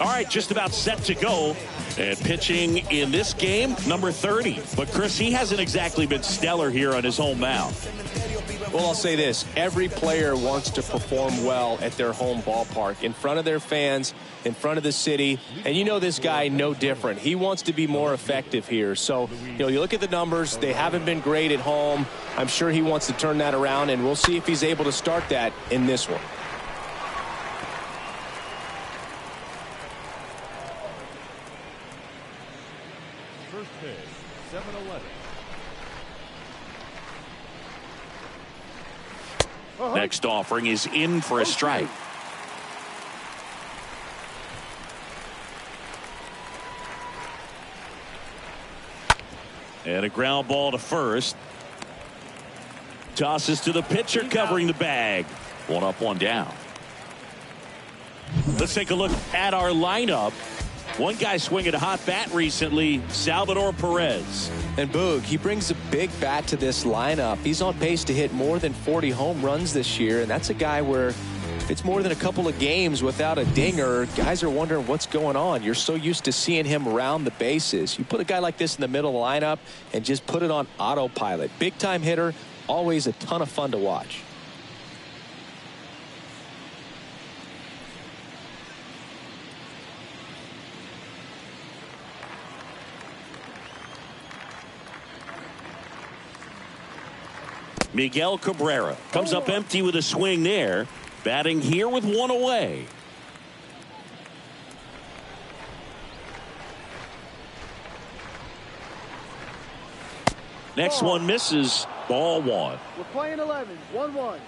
All right, just about set to go. And pitching in this game, number 30. But, Chris, he hasn't exactly been stellar here on his home mound. Well, I'll say this. Every player wants to perform well at their home ballpark, in front of their fans, in front of the city. And you know this guy no different. He wants to be more effective here. So, you look at the numbers. They haven't been great at home. I'm sure he wants to turn that around, and we'll see if he's able to start that in this one. First pitch, 7-11. Next offering is in for a strike. And a ground ball to first. Tosses to the pitcher covering the bag. One up, one down. Let's take a look at our lineup. One guy swinging a hot bat recently, Salvador Perez. And Boog, he brings a big bat to this lineup. He's on pace to hit more than 40 home runs this year, and that's a guy where if it's more than a couple of games without a dinger, guys are wondering what's going on. You're so used to seeing him around the bases. You put a guy like this in the middle of the lineup and just put it on autopilot. Big-time hitter, always a ton of fun to watch. Miguel Cabrera comes up empty with a swing there. Batting here with one away. Next one misses. Ball one. We're playing 11. 1-1.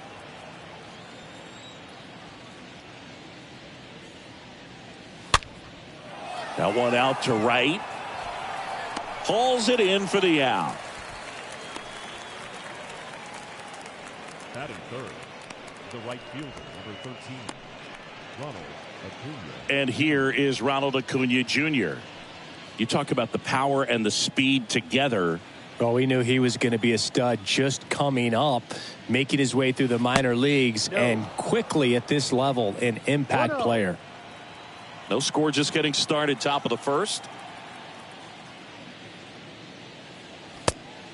That one out to right. Hauls it in for the out. Batting third, the right fielder, number 13, Ronald Acuna. And here is Ronald Acuna Jr. You talk about the power and the speed together. Well, we knew he was going to be a stud just coming up, making his way through the minor leagues, and quickly at this level, an impact player. No score, just getting started, top of the first.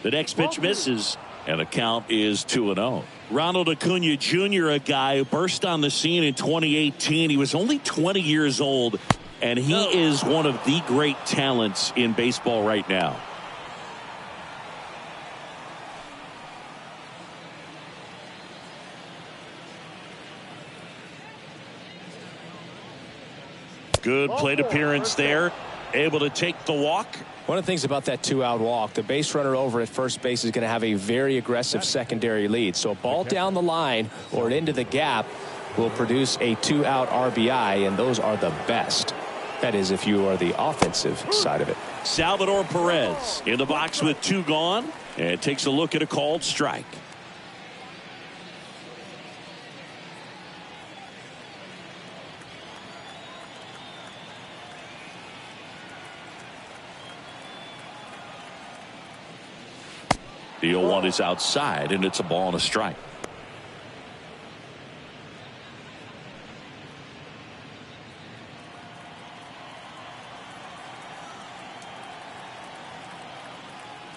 The next pitch misses, and the count is 2-0. Ronald Acuna Jr., a guy who burst on the scene in 2018. He was only 20 years old, and he is one of the great talents in baseball right now. Good plate appearance there. Able to take the walk. One of the things about that two-out walk, the base runner over at first base is going to have a very aggressive secondary lead. So a ball down the line or into the gap will produce a two-out RBI, and those are the best. That is, if you are the offensive side of it. Salvador Perez in the box with two gone, and takes a look at a called strike. The 0-1 is outside, and it's a ball and a strike.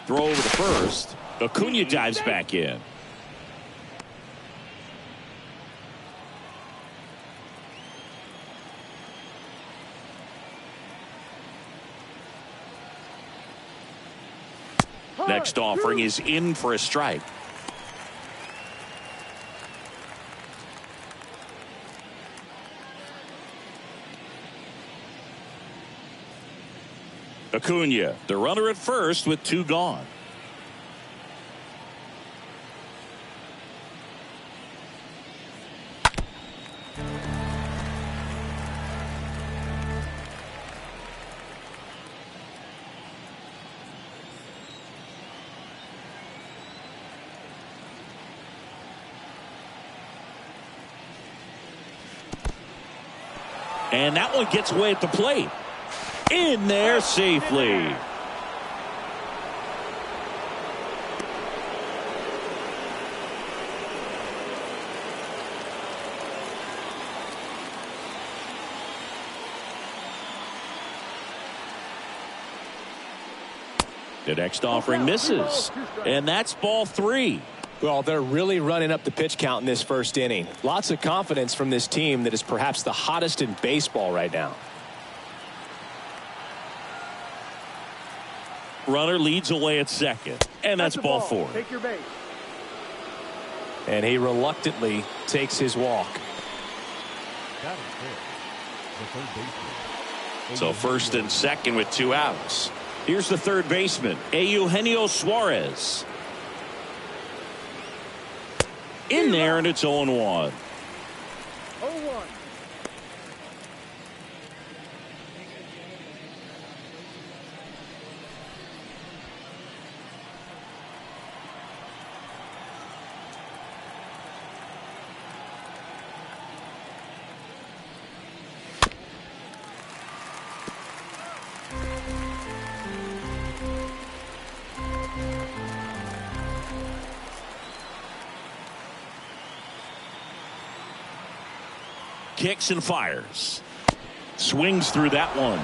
Throw over to first. Acuna dives back in. Next offering is in for a strike. Acuna, the runner at first with two gone. And that one gets away at the plate. In there safely. The next offering misses. And that's ball 3. Well, they're really running up the pitch count in this first inning. Lots of confidence from this team that is perhaps the hottest in baseball right now. Runner leads away at second. And that's ball 4. Take your base. And he reluctantly takes his walk. That is fair. The third baseman. So first and second with 2 outs. Here's the third baseman, Eugenio Suarez. In there, and it's 0-1. 0-1. Kicks and fires. Swings through that one.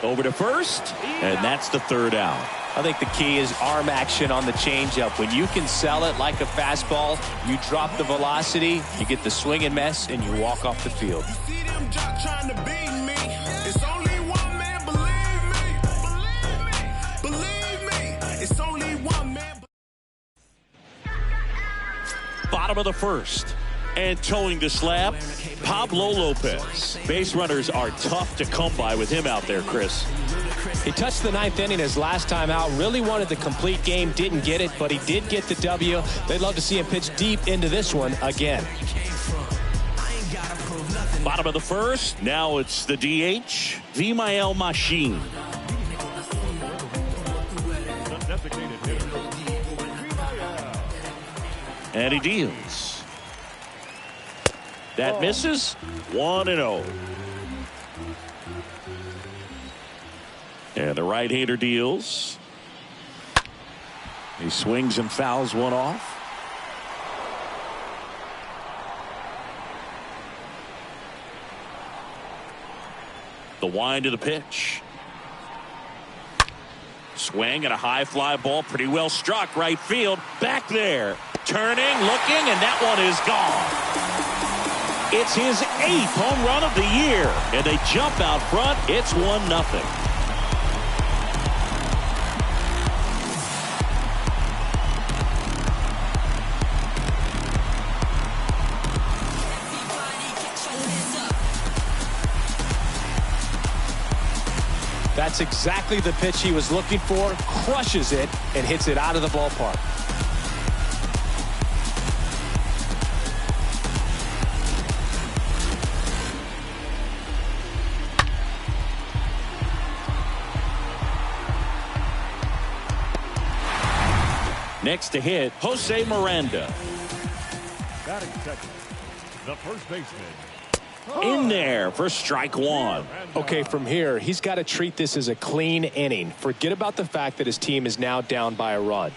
Over to first, and that's the third out. I think the key is arm action on the changeup. When you can sell it like a fastball, you drop the velocity, you get the swing and miss, and you walk off the field. Bottom of the first. And towing the slab, Pablo Lopez. Base runners are tough to come by with him out there, Chris. He touched the 9th inning his last time out. Really wanted the complete game. Didn't get it, but he did get the W. They'd love to see him pitch deep into this one again. Bottom of the first. Now it's the DH, Vimael Machine. The designated hitter. And he deals. That misses. 1-0. And the right-hander deals. He swings and fouls one off. The wind of the pitch. Swing and a high fly ball. Pretty well struck. Right field. Back there. Turning, looking, and that one is gone. It's his 8th home run of the year. And they jump out front. It's 1-0. That's exactly the pitch he was looking for. Crushes it and hits it out of the ballpark. Next to hit, Jose Miranda. Batting second, the first baseman. In there for strike 1. Okay, from here, he's got to treat this as a clean inning. Forget about the fact that his team is now down by a run.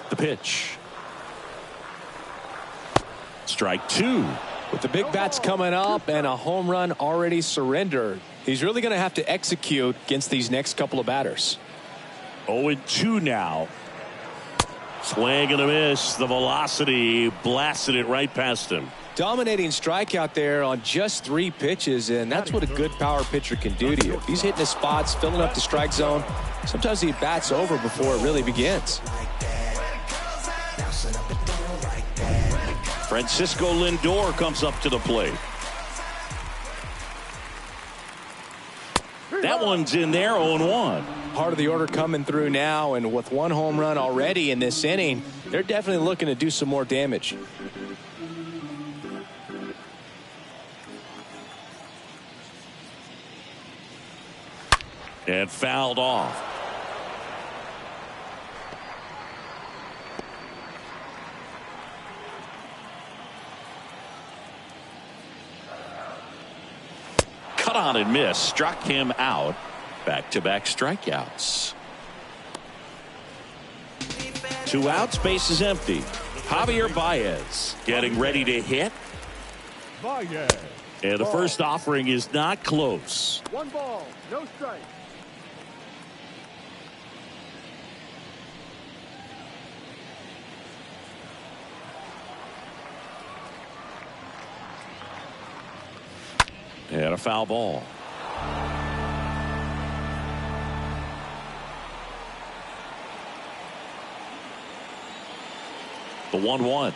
The pitch. Strike 2. With the big bats coming up and a home run already surrendered, he's really going to have to execute against these next couple of batters. 0-2 now. Swing and a miss. The velocity blasted it right past him. Dominating strikeout there on just 3 pitches, and that's what a good power pitcher can do to you. If he's hitting his spots, filling up the strike zone, sometimes he bats over before it really begins. Francisco Lindor comes up to the plate. That one's in there, 0-1. Part of the order coming through now, and with 1 home run already in this inning, they're definitely looking to do some more damage. And fouled off. Cut on and miss. Struck him out. Back-to-back strikeouts. 2 outs, base is empty. Javier Baez getting ready to hit. Baez. And the first offering is not close. 1 ball, no strike. And a foul ball. The 1-1.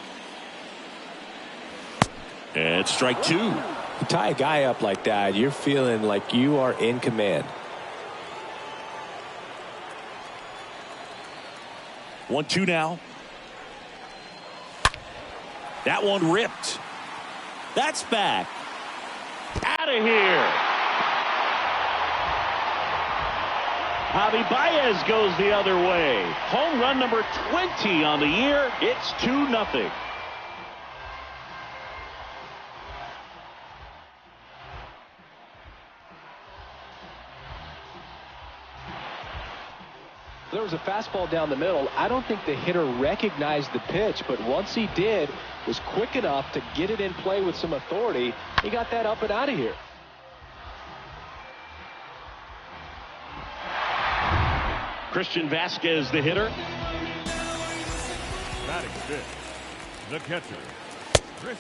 And strike 2. You tie a guy up like that, you're feeling like you are in command. 1-2 now. That one ripped. That's back. Out of here. Javi Baez goes the other way. Home run number 20 on the year. It's 2-0. There was a fastball down the middle. I don't think the hitter recognized the pitch, but once he did, was quick enough to get it in play with some authority. He got that up and out of here. Christian Vasquez, the hitter. Batting fifth, the catcher.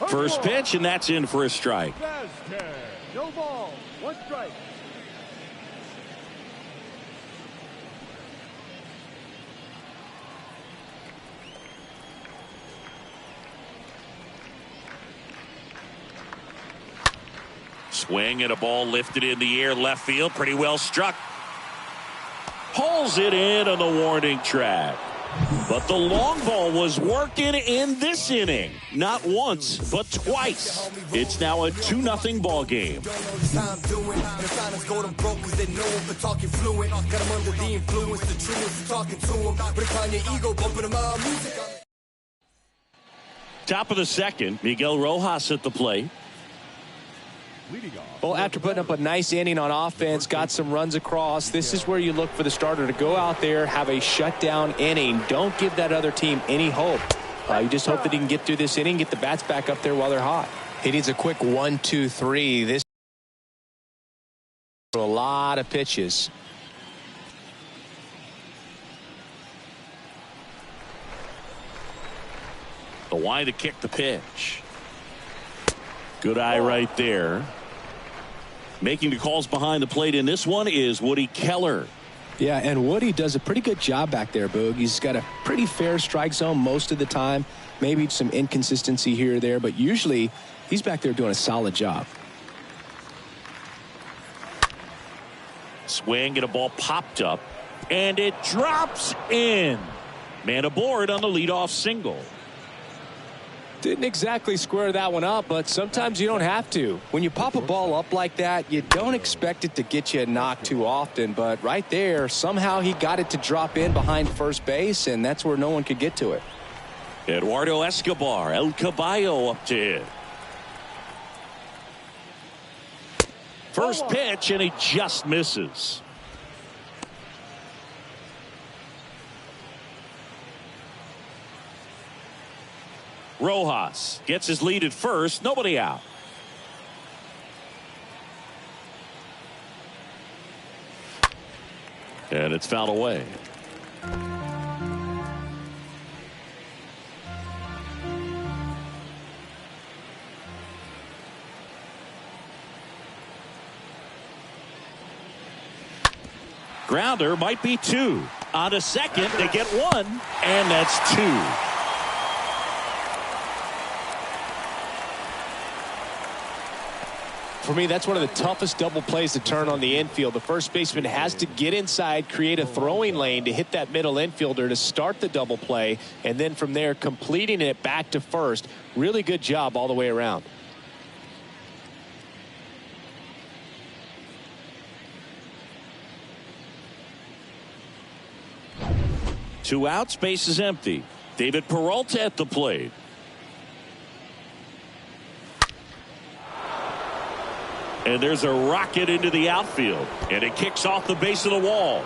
First pitch, and that's in for a strike. Vasquez. No ball, 1 strike. Swing and a ball lifted in the air left field. Pretty well struck. Pulls it in on the warning track. But the long ball was working in this inning. Not once, but twice. It's now a 2-0 ball game. Top of the second, Miguel Rojas at the plate. Well, after putting up a nice inning on offense, got some runs across, this is where you look for the starter to go out there, have a shutdown inning. Don't give that other team any hope. You just hope that he can get through this inning, get the bats back up there while they're hot. He needs a quick 1-2-3. This a lot of pitches. The wind to kick the pitch. Good eye right there. Making the calls behind the plate in this one is Woody Keller. Yeah, and Woody does a pretty good job back there, Boog. He's got a pretty fair strike zone most of the time. Maybe some inconsistency here or there, but usually he's back there doing a solid job. Swing and a ball popped up, and it drops in. Man aboard on the leadoff single. Didn't exactly square that one up, but sometimes you don't have to. When you pop a ball up like that, you don't expect it to get you a knock too often, but right there, somehow he got it to drop in behind first base, and that's where no one could get to it. Eduardo Escobar, El Caballo up to hit. First pitch, and he just misses. Rojas gets his lead at first. Nobody out. And it's fouled away. Grounder might be 2. On to second, they get 1, and that's 2. For me, that's one of the toughest double plays to turn on the infield. The first baseman has to get inside, create a throwing lane to hit that middle infielder to start the double play, and then from there completing it back to first. Really good job all the way around. Two outs, base is empty. David Peralta at the plate. And there's a rocket into the outfield, and it kicks off the base of the wall.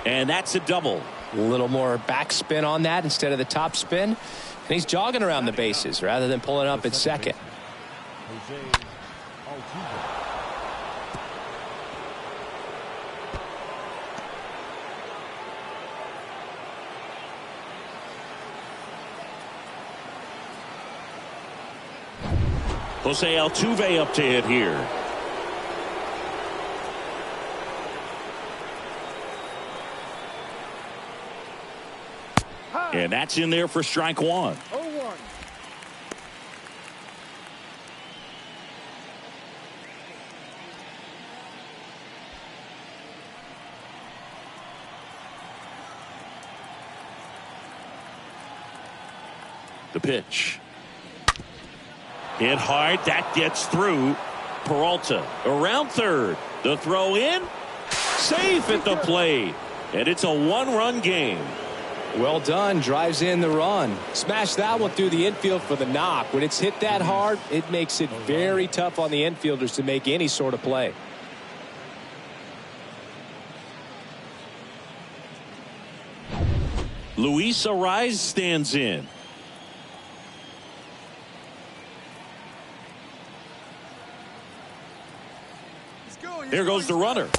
And that's a double. A little more backspin on that instead of the top spin. And he's jogging around the bases rather than pulling up at second. Jose Altuve. Jose Altuve up to hit here. And that's in there for strike one. 0-1. The pitch. Hit hard. That gets through. Peralta around third. The throw in. Safe at the plate. And it's a one-run game. Well done. Drives in the run. Smash that one through the infield for the knock. When it's hit that hard, it makes it very tough on the infielders to make any sort of play. Luis Ariz stands in. Here goes the runner.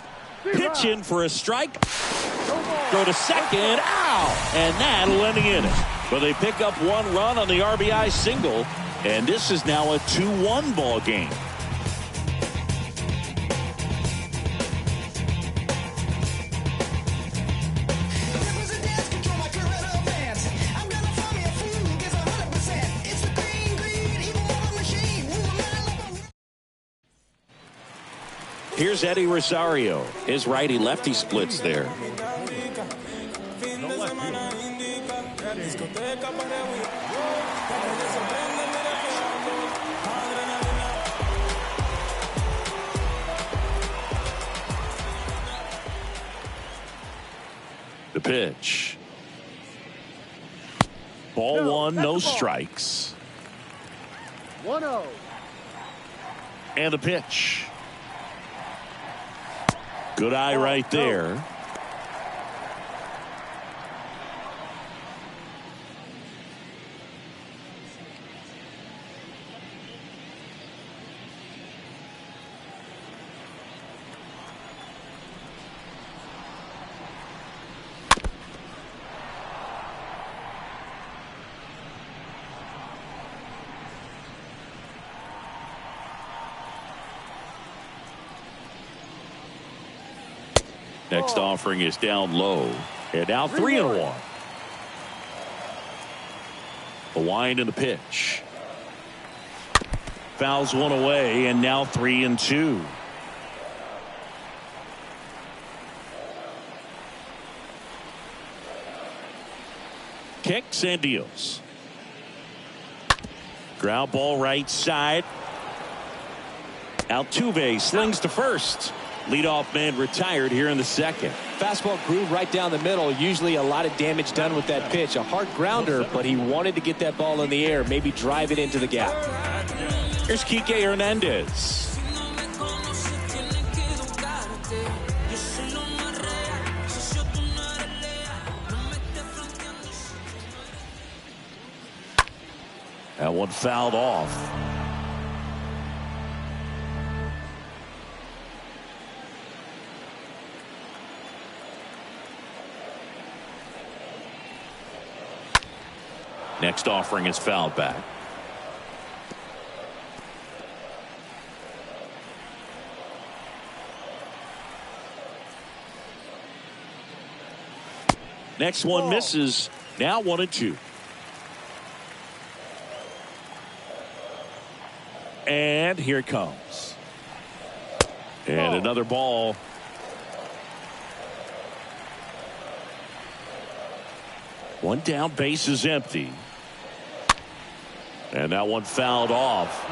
Pitch in for a strike. Throw to second. Ow! And that'll end the inning. But they pick up one run on the RBI single. And this is now a 2-1 ball game. Here's Eddie Rosario. His righty-lefty splits there. The left fielder, Eddie. The pitch. Ball one, no strikes. 1-0. And the pitch. Good eye right there. Next offering is down low. And now 3-1. The wind and the pitch. Fouls one away, and now 3-2. Kicks and deals. Ground ball right side. Altuve slings to first. Leadoff man retired here in the second. Fastball grew right down the middle. Usually a lot of damage done with that pitch. A hard grounder, but he wanted to get that ball in the air, maybe drive it into the gap. Here's Kike Hernandez. That one fouled off. Next offering is fouled back. Next one misses. Now 1-2. And here it comes. And another ball. One down, base is empty. And that one fouled off.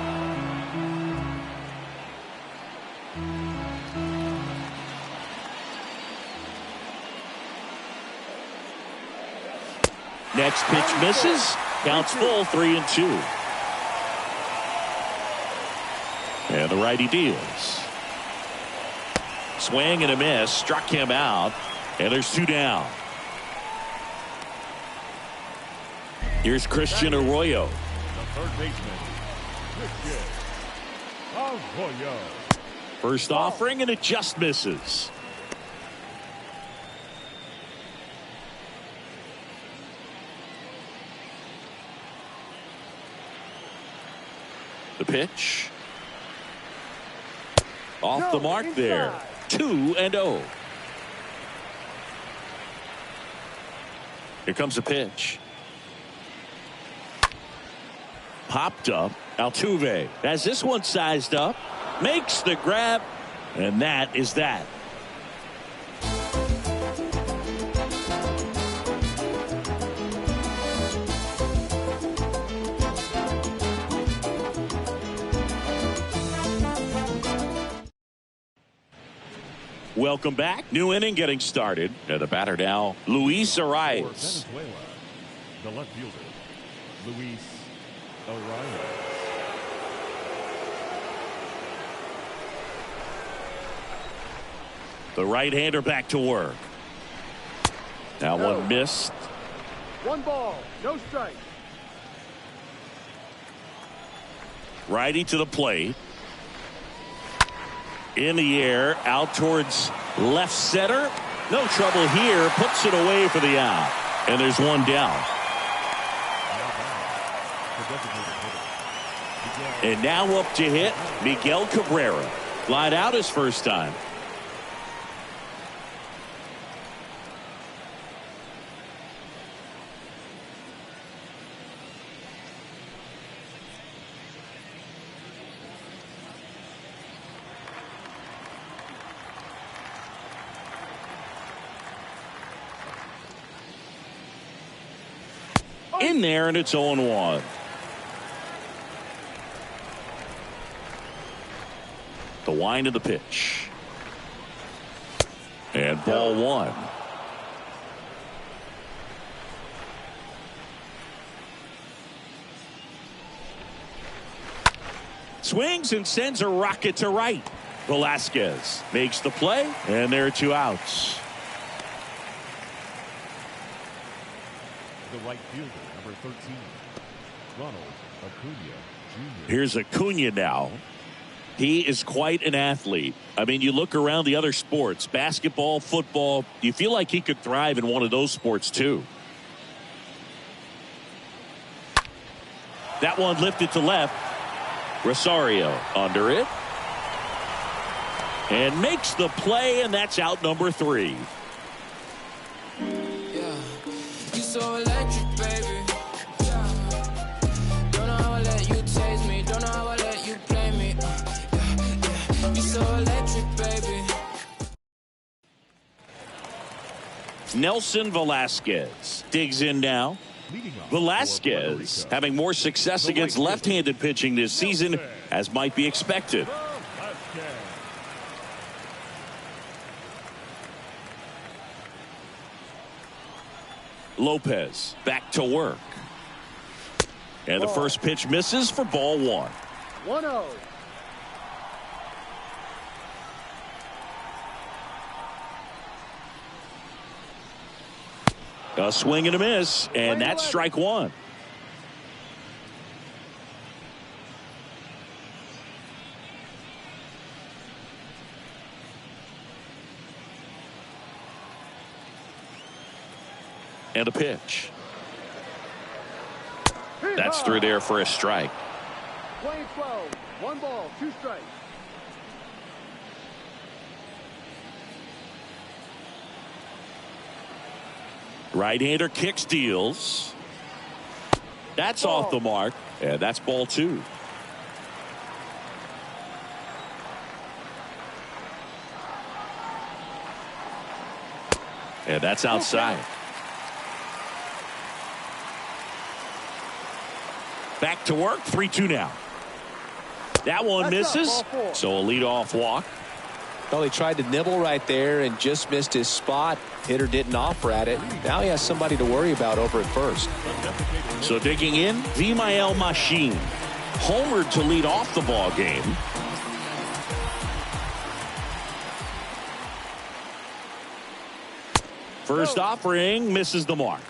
Next pitch misses. Counts full, 3-2. And the righty deals. Swing and a miss. Struck him out. And there's two down. Here's Christian Arroyo. The third baseman, Christian Arroyo. First offering, and it just misses. The pitch. Off the mark there. 2-0. Here comes a pitch. Popped up. Altuve has this one sized up. Makes the grab. And that is that. Welcome back. New inning getting started. And the batter now, Luis For Arias. Venezuela, the left fielder, Luis Arias. The right-hander back to work. Now one missed. 1 ball, no strike. Righty to the plate. In the air, out towards left center. No trouble here. Puts it away for the out. And there's one down. And now up to hit Miguel Cabrera. Flied out his first time. In there, and it's 0-1. The wind of the pitch. And ball 1. Swings and sends a rocket to right. Velasquez makes the play, and there are 2 outs. The right fielder, number 13, Ronald Acuna Jr. Here's Acuna now. He is quite an athlete. I mean, you look around the other sports, basketball, football, you feel like he could thrive in one of those sports too. That one lifted to left. Rosario under it. And makes the play, and that's out number 3. So electric, baby. Don't know how I let you taste me. Don't know how I let you play me. You so electric, baby. Nelson Velasquez digs in now. Velasquez having more success against left-handed pitching this season, as might be expected. Lopez back to work. And the first pitch misses for ball 1. 1-0. A swing and a miss, and that's strike 1. And a pitch. That's through there for a strike. Playing slow. 1 ball, 2 strikes. Right-hander kicks, deals. That's off the mark, and that's ball 2. And that's outside. Back to work, 3-2 now. That one misses, so a leadoff walk. Well, he tried to nibble right there and just missed his spot. Hitter didn't offer at it. Now he has somebody to worry about over at first. So digging in, Vimael Machine. Homered to lead off the ball game. First offering misses the mark.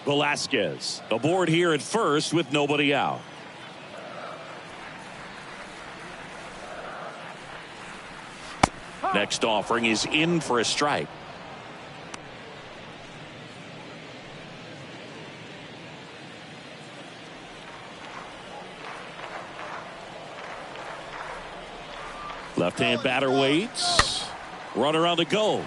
Velasquez aboard here at first with nobody out. Next offering is in for a strike. Left-hand batter waits. Runner on the go.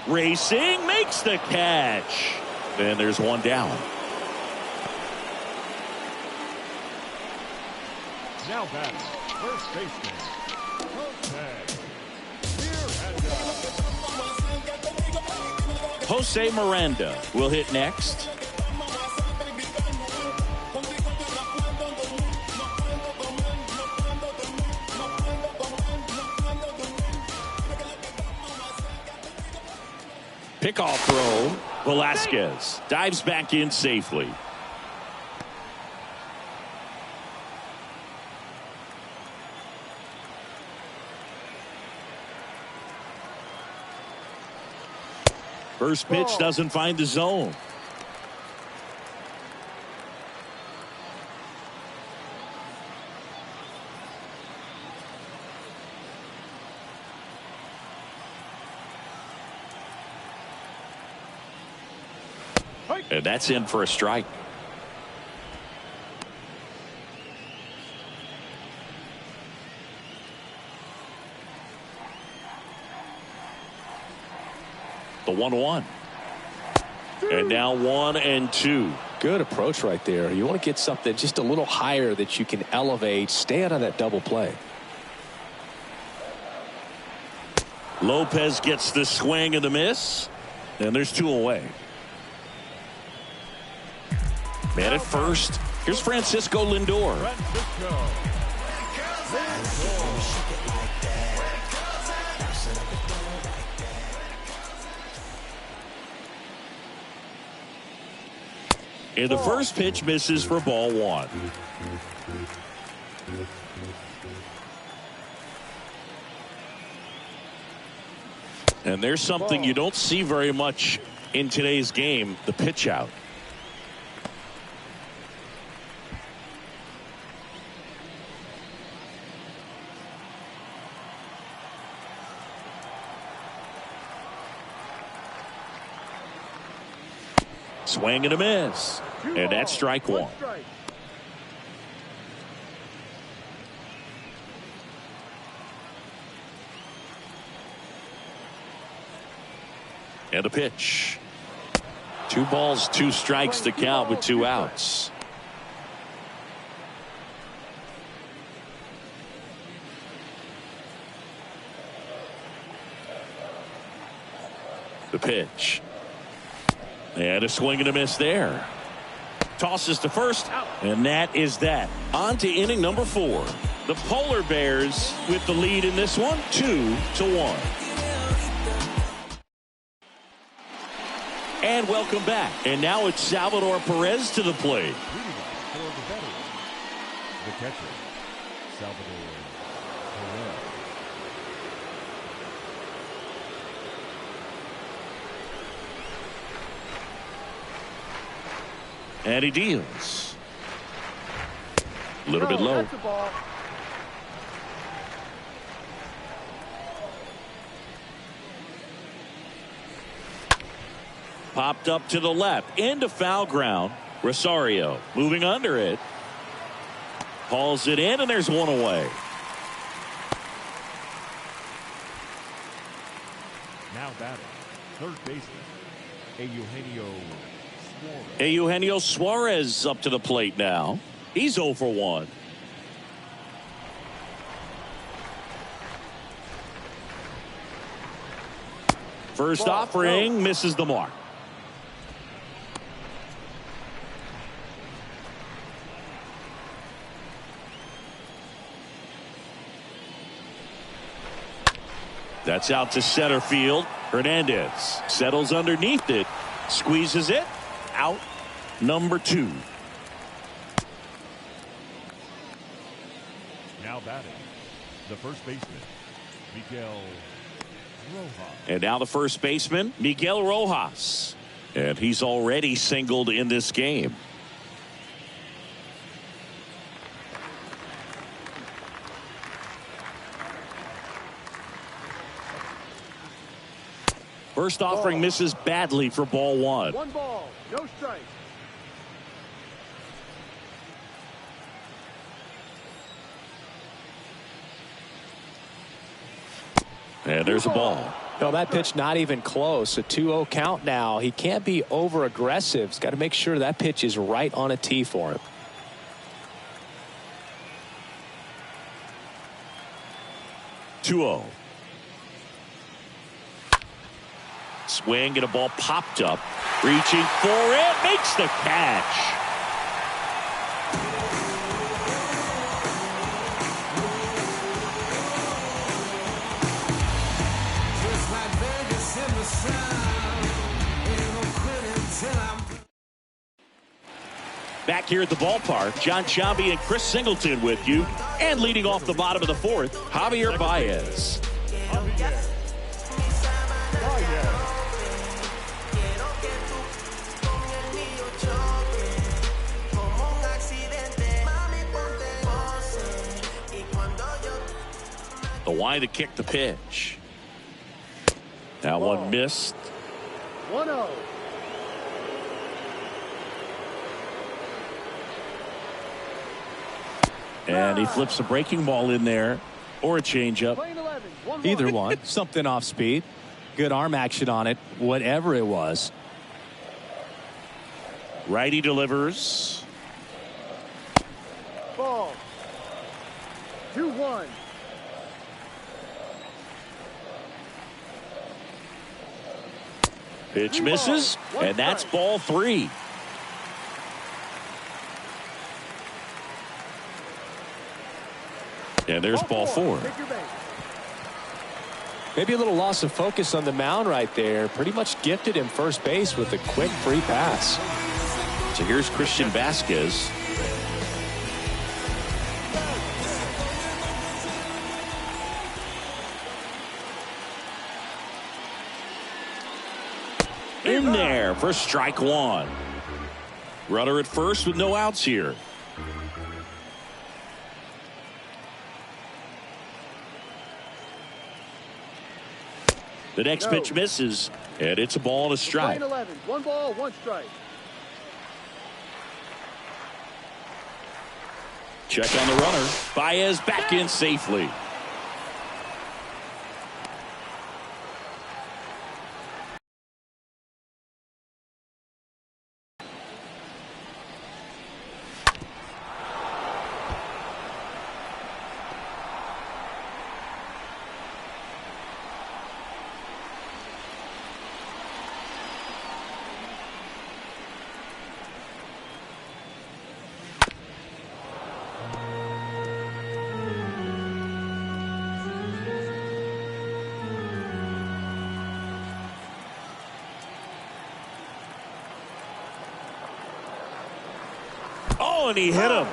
Racing, makes the catch. And there's one down. Now batting, first baseman, Jose Miranda will hit next. Pickoff throw. Velasquez dives back in safely. First pitch doesn't find the zone. And that's in for a strike. The 1-1. And now 1-2. Good approach right there. You want to get something just a little higher that you can elevate. Stay out of that double play. Lopez gets the swing and the miss. And there's 2 away. Man at first. Here's Francisco Lindor. And the first pitch misses for ball 1. And there's something you don't see very much in today's game, the pitch out. Swing and a miss. And that's strike 1. And a pitch. 2 balls, 2 strikes to count with 2 outs. The pitch. And a swing and a miss there. Tosses to first, and that is that. On to inning number 4. The Polar Bears with the lead in this one, 2-1. And welcome back. And now it's Salvador Perez to the plate. The catcher, Salvador Perez. And he deals. A little bit low. Popped up to the left into foul ground. Rosario moving under it. Hauls it in, and there's 1 away. Now batting, third baseman, Eugenio Suarez up to the plate now. He's 0 for 1. First offering misses the mark. That's out to center field. Hernandez settles underneath it. Squeezes it. Out number 2. Now batting, the first baseman, Miguel Rojas. And now the first baseman, Miguel Rojas. And he's already singled in this game. First offering misses badly for ball one. 1 ball, no strike. And there's a ball. No, that pitch not even close. A 2-0 count now. He can't be over aggressive. He's got to make sure that pitch is right on a tee for him. Two-0. Swing and a ball popped up. Reaching for it. Makes the catch. Back here at the ballpark, John Chambi and Chris Singleton with you. And leading off the bottom of the fourth, Javier Baez. The wind to kick the pitch. That one missed. 1-0. And he flips a breaking ball in there, or a changeup. Playing 11, 1 Either ball. one. Something off speed. Good arm action on it. Whatever it was. Righty delivers. Ball. 2-1. Pitch misses, and that's ball 3. And there's ball 4. Take your base. Maybe a little loss of focus on the mound right there. Pretty much gifted him first base with a quick free pass. So here's Christian Vasquez. In there for strike 1. Runner at first with no outs here. The next pitch misses, and it's a ball and a strike. Playing 11, 1 ball, 1 strike. Check on the runner. Baez back in safely. Oh, and he hit him.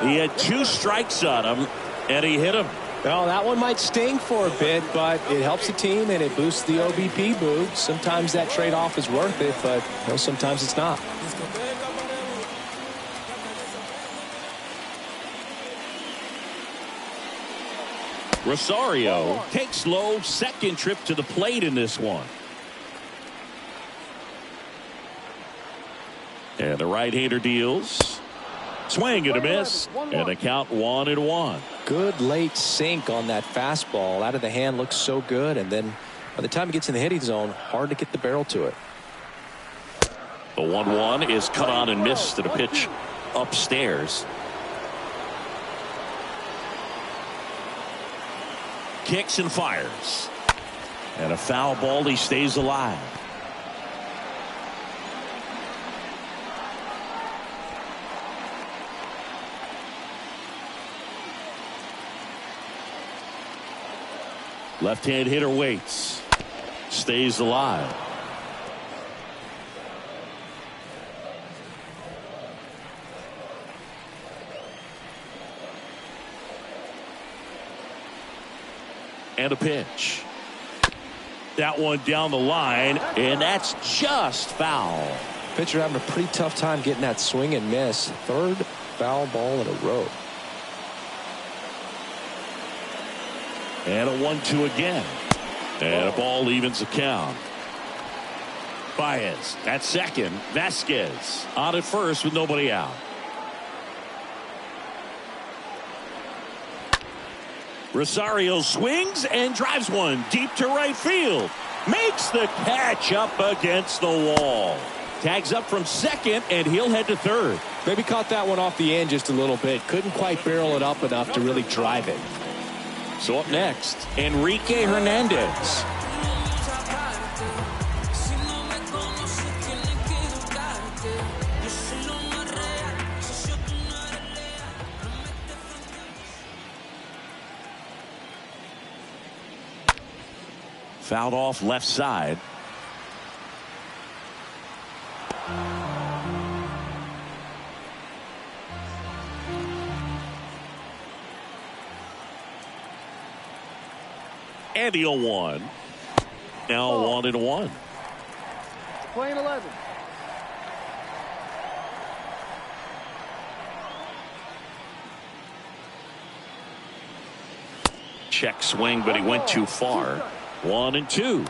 He had 2 strikes on him, and he hit him. Well, that one might sting for a bit, but it helps the team and it boosts the OBP boost. Sometimes that trade-off is worth it, but sometimes it's not. Rosario takes low, second trip to the plate in this one. And the right-hander deals. Swing and a miss, and the count 1-1. Good late sink on that fastball. Out of the hand looks so good, and then by the time it gets in the hitting zone, hard to get the barrel to it. The 1-1 is cut on and missed to the pitch upstairs. Kicks and fires. And a foul ball, he stays alive. Left-hand hitter waits. Stays alive. And a pitch. That one down the line, and that's just foul. Pitcher having a pretty tough time getting that swing and miss. Third foul ball in a row. And a 1-2 again. And a ball evens the count. Baez at second. Vasquez on at first with nobody out. Rosario swings and drives one deep to right field. Makes the catch up against the wall. Tags up from second, and he'll head to third. Maybe caught that one off the end just a little bit. Couldn't quite barrel it up enough to really drive it. So up next, Enrique Hernandez. Fouled off left side. And the 0-1. Now 1-1. Playing 11. Check swing, but he went too far. 1-2.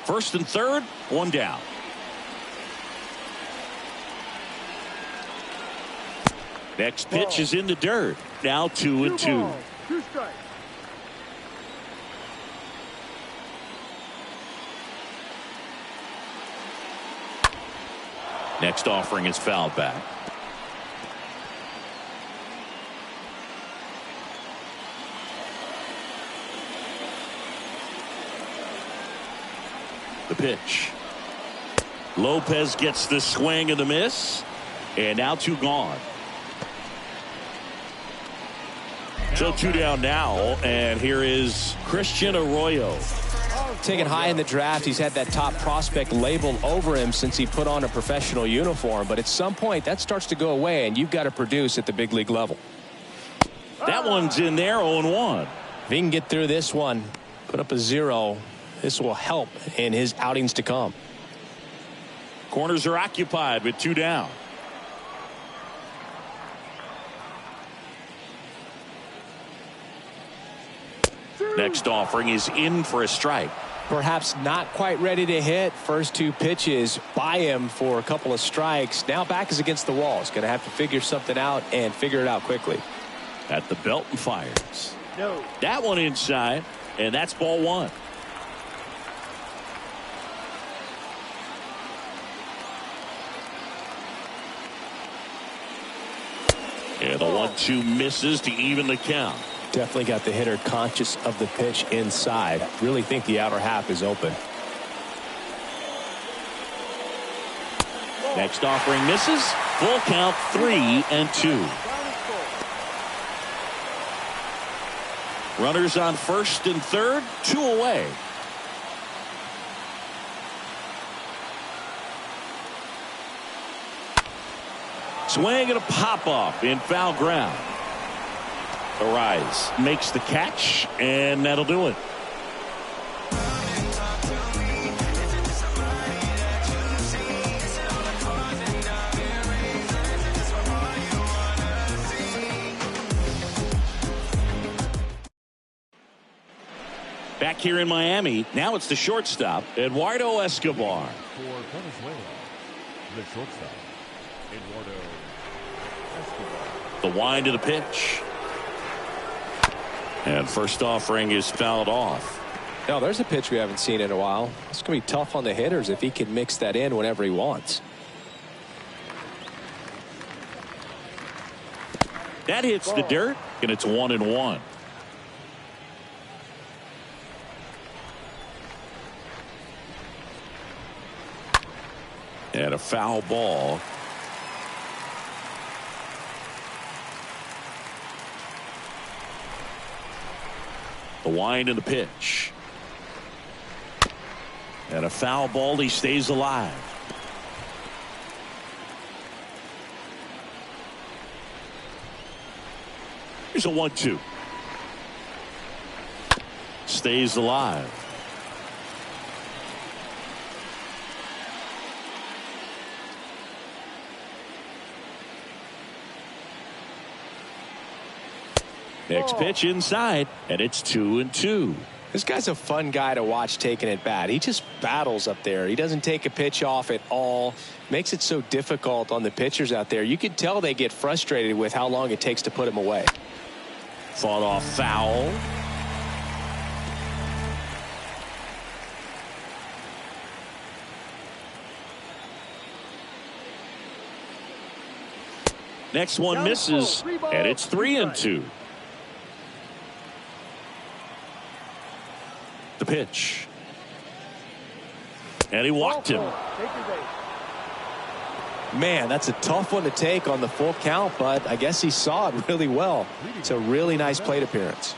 First and third, one down. Next pitch is in the dirt. Now 2-2. 2 strikes. Next offering is fouled back. The pitch. Lopez gets the swing and the miss. And now 2 gone. So 2 down now. And here is Christian Arroyo. Taken high in the draft, he's had that top prospect label over him since he put on a professional uniform. But at some point, that starts to go away, and you've got to produce at the big league level. That one's in there, 0-1. If he can get through this one, put up a 0, this will help in his outings to come. Corners are occupied with 2 down. Next offering is in for a strike. Perhaps not quite ready to hit. First 2 pitches by him for a couple of strikes. Now back is against the wall. He's going to have to figure something out and figure it out quickly. At the belt and fires. No. That one inside, and that's ball 1. And the 1-2 misses to even the count. Definitely got the hitter conscious of the pitch inside. Really think the outer half is open. Next offering misses. Full count, 3-2. Runners on first and third, 2 away. Swing and a pop up in foul ground. Arise makes the catch, and that'll do it. Back here in Miami, now it's the shortstop, Eduardo Escobar. For Venezuela, the shortstop, Eduardo Escobar. The wind of the pitch. And first offering is fouled off. Now there's a pitch we haven't seen in a while. It's going to be tough on the hitters if he can mix that in whenever he wants. That hits the dirt, and it's 1-1. And a foul ball. The wind and the pitch. And a foul ball. He stays alive. Here's a 1-2. stays alive. Next pitch inside, and it's 2-2. This guy's a fun guy to watch taking at bat. He just battles up there. He doesn't take a pitch off at all. Makes it so difficult on the pitchers out there. You can tell they get frustrated with how long it takes to put him away. Fought off foul. Next one misses, and it's 3-2. The pitch. And he walked him. Man, that's a tough one to take on the full count, but I guess he saw it really well. It's a really nice plate appearance.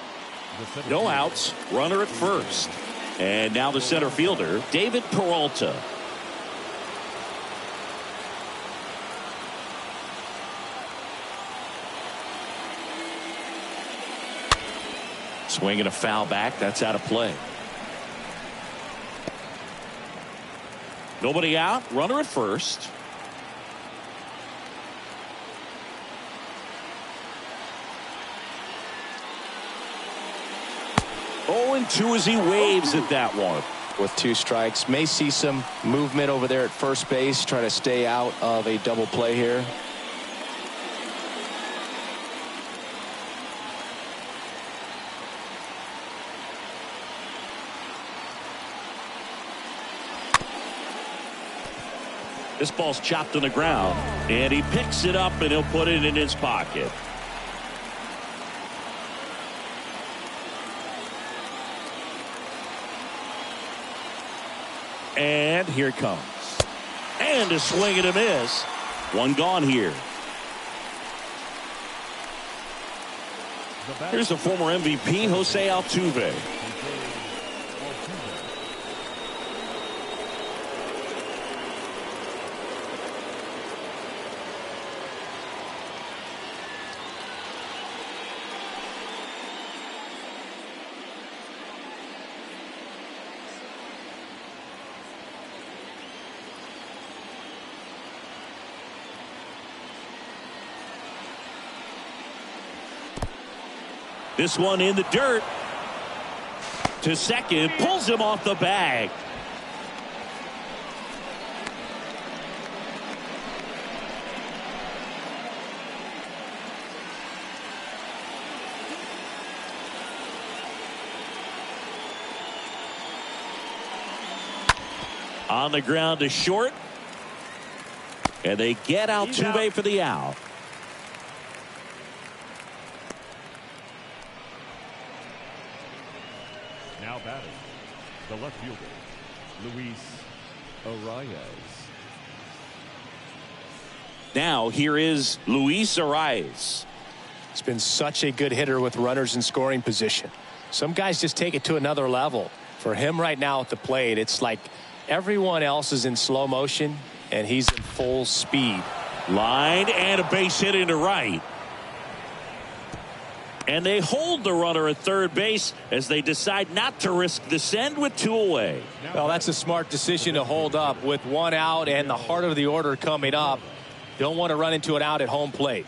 No outs, runner at first. And now the center fielder, David Peralta. Swinging a foul back, that's out of play. Nobody out, runner at first. Oh, and 2 as he waves at that one. With 2 strikes, may see some movement over there at first base, try to stay out of a double play here. This ball's chopped on the ground, and he picks it up, and he'll put it in his pocket. And here it comes. And a swing and a miss. One gone here. Here's the former MVP, Jose Altuve. This one in the dirt. To second, pulls him off the bag. On the ground to short. And they get Altuve for the out. Now batting, the left fielder, Luis Arias. Now here is Luis Arias. He's been such a good hitter with runners in scoring position. Some guys just take it to another level. For him right now at the plate, it's like everyone else is in slow motion and he's in full speed. Line and a base hit into right. And they hold the runner at third base as they decide not to risk the send with 2 away. Well, that's a smart decision to hold up with 1 out and the heart of the order coming up. Don't want to run into an out at home plate.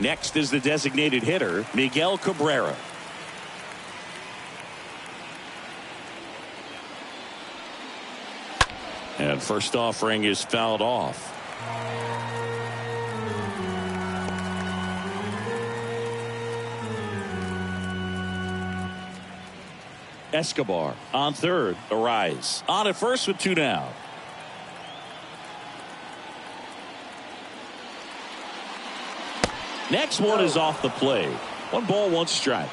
Next is the designated hitter, Miguel Cabrera. And first offering is fouled off. Escobar on third. Arias on at first with 2 down. Next one is off the plate. 1 ball, 1 strike.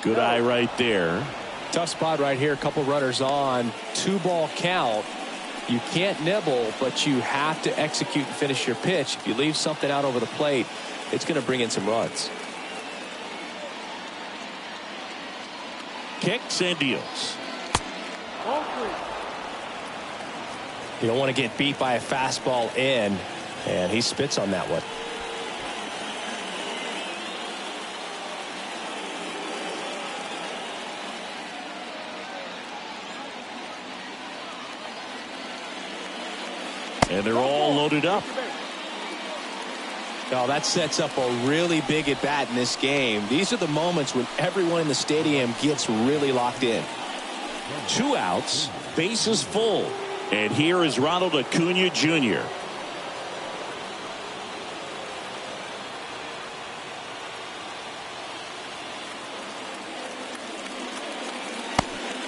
Good eye right there. Tough spot right here. A couple runners on. 2-ball count. You can't nibble, but you have to execute and finish your pitch. If you leave something out over the plate, it's going to bring in some runs. Kicks and deals. You don't want to get beat by a fastball in, and he spits on that one. And they're all loaded up. Oh, that sets up a really big at bat in this game. These are the moments when everyone in the stadium gets really locked in. 2 outs, bases full. And here is Ronald Acuna Jr.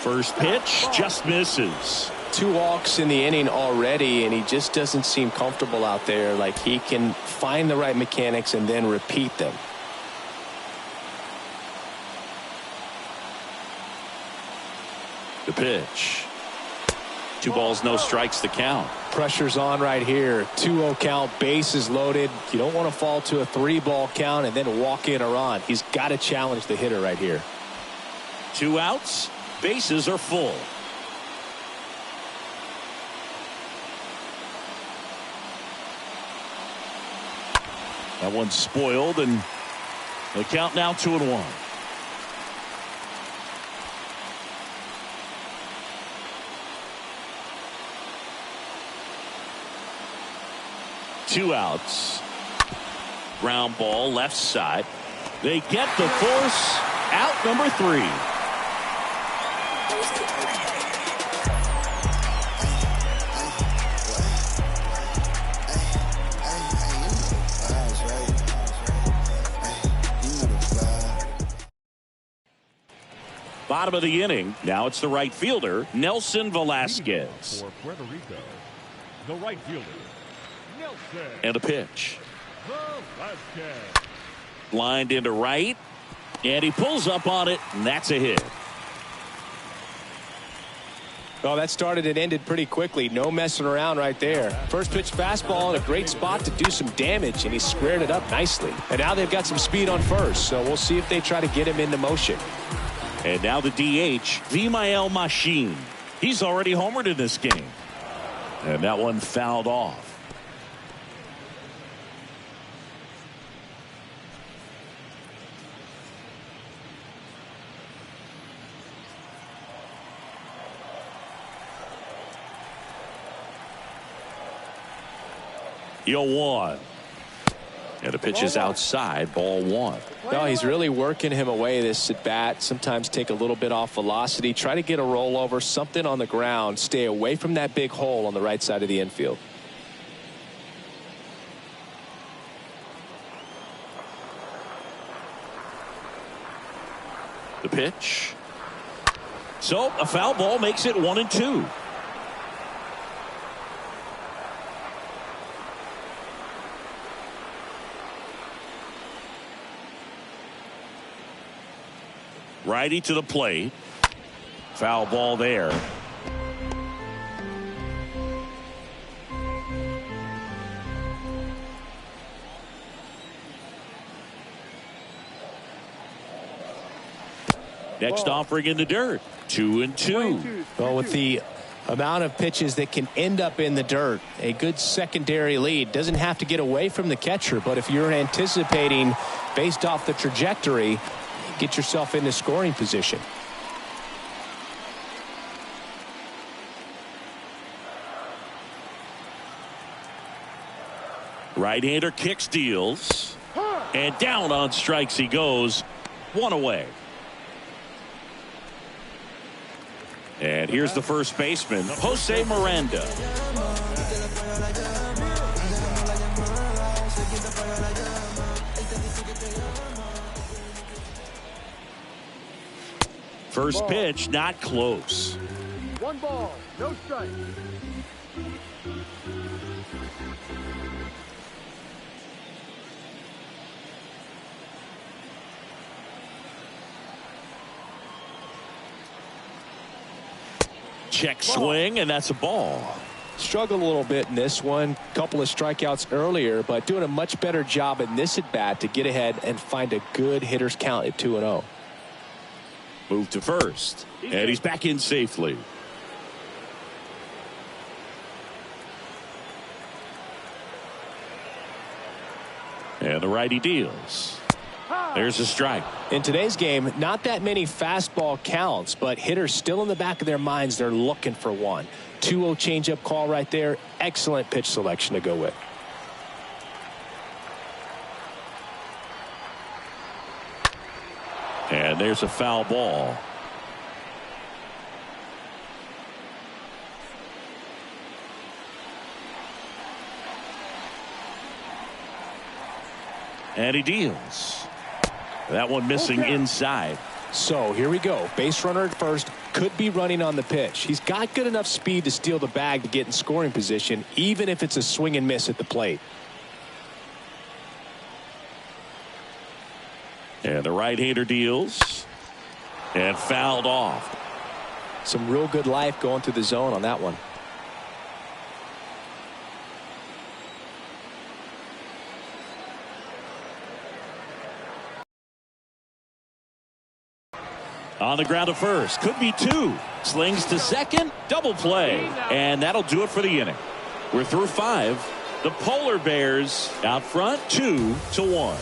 First pitch just misses. 2 walks in the inning already, and he just doesn't seem comfortable out there. Like he can find the right mechanics and then repeat them. The pitch. 2 balls, no strikes, the count. Pressure's on right here. 2-0 count, bases loaded. You don't want to fall to a 3-ball count and then walk in or on. He's got to challenge the hitter right here. 2 outs, bases are full. That one's spoiled, and the count now 2-1. Two outs. Ground ball left side. They get the force out number 3. Bottom of the inning. Now it's the right fielder, Nelson Velasquez. For Puerto Rico, the right fielder, Nelson. And a pitch. Velasquez. Lined into right. And he pulls up on it, and that's a hit. Oh, that started and ended pretty quickly. No messing around right there. First pitch fastball in a great spot to do some damage, and he squared it up nicely. And now they've got some speed on first, so we'll see if they try to get him into motion. And now the DH, Vimael Machine. He's already homered in this game. And that one fouled off. Yo, 1. And the pitch is outside, ball 1. No, he's really working him away this at bat. Sometimes take a little bit off velocity. Try to get a rollover, something on the ground. Stay away from that big hole on the right side of the infield. The pitch. So a foul ball makes it 1-2. Righty to the plate. Foul ball there. Next offering in the dirt. 2-2. Well, with the amount of pitches that can end up in the dirt, a good secondary lead. Doesn't have to get away from the catcher, but if you're anticipating based off the trajectory, get yourself into scoring position. Right-hander kicks, deals, and down on strikes he goes. 1 away. And here's the first baseman, Jose Miranda. First pitch, not close. 1 ball, no strike. Check swing, and that's a ball. Struggled a little bit in this one. Couple of strikeouts earlier, but doing a much better job in this at bat to get ahead and find a good hitter's count at 2-0. Move to first, and he's back in safely. And the righty deals. There's a strike. In today's game, not that many fastball counts, but hitters still in the back of their minds, they're looking for one. 2-0 changeup call right there. Excellent pitch selection to go with. And there's a foul ball. And he deals. That one missing inside. So here we go. Base runner at first, could be running on the pitch. He's got good enough speed to steal the bag to get in scoring position, even if it's a swing and miss at the plate. And the right-hander deals. And fouled off. Some real good life going through the zone on that one. On the ground to first. Could be two. Slings to second. Double play. And that'll do it for the inning. We're through 5. The Polar Bears out front 2-1.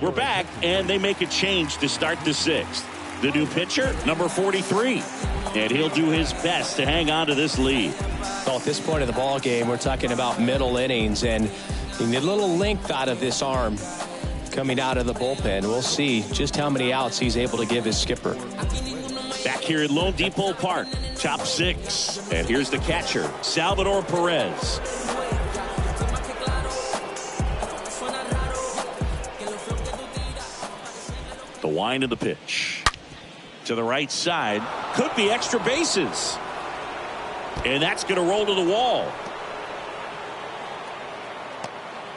We're back, and they make a change to start the 6th. The new pitcher, number 43. And he'll do his best to hang on to this lead. Well, at this point of the ball game, we're talking about middle innings, and you need a little length out of this arm coming out of the bullpen. We'll see just how many outs he's able to give his skipper. Back here at Lone Depot Park, top 6. And here's the catcher, Salvador Perez. The wind of the pitch. To the right side. Could be extra bases. And that's going to roll to the wall.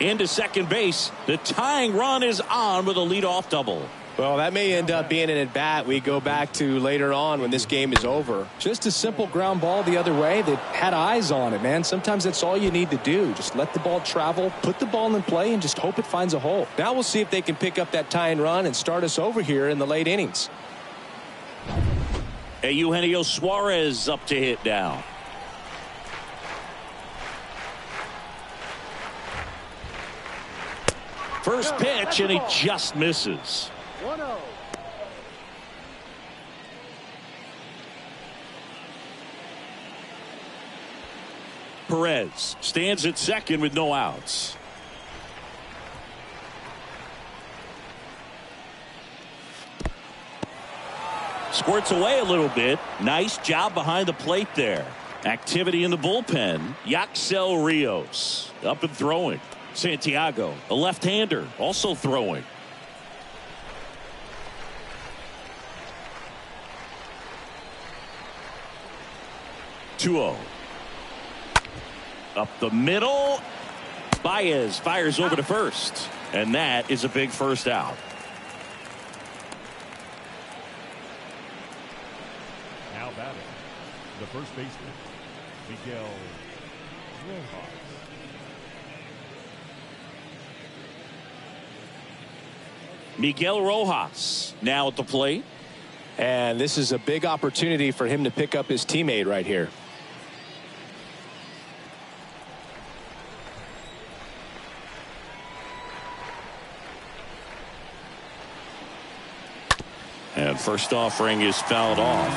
Into second base. The tying run is on with a leadoff double. Well, that may end up being an at-bat we go back to later on when this game is over. Just a simple ground ball the other way that had eyes on it, man. Sometimes that's all you need to do. Just let the ball travel, put the ball in play, and just hope it finds a hole. Now we'll see if they can pick up that tying run and start us over here in the late innings. Eugenio Suarez up to hit now. First pitch, and he just misses. 1-0. Perez stands at second with no outs. Squirts away a little bit. Nice job behind the plate there. Activity in the bullpen. Yaxel Rios up and throwing. Santiago, a left-hander, also throwing. Two-0. Up the middle. Baez fires over to first. And that is a big first out. Now batting, the first baseman, Miguel Rojas. Miguel Rojas now at the plate. And this is a big opportunity for him to pick up his teammate right here. And first offering is fouled off.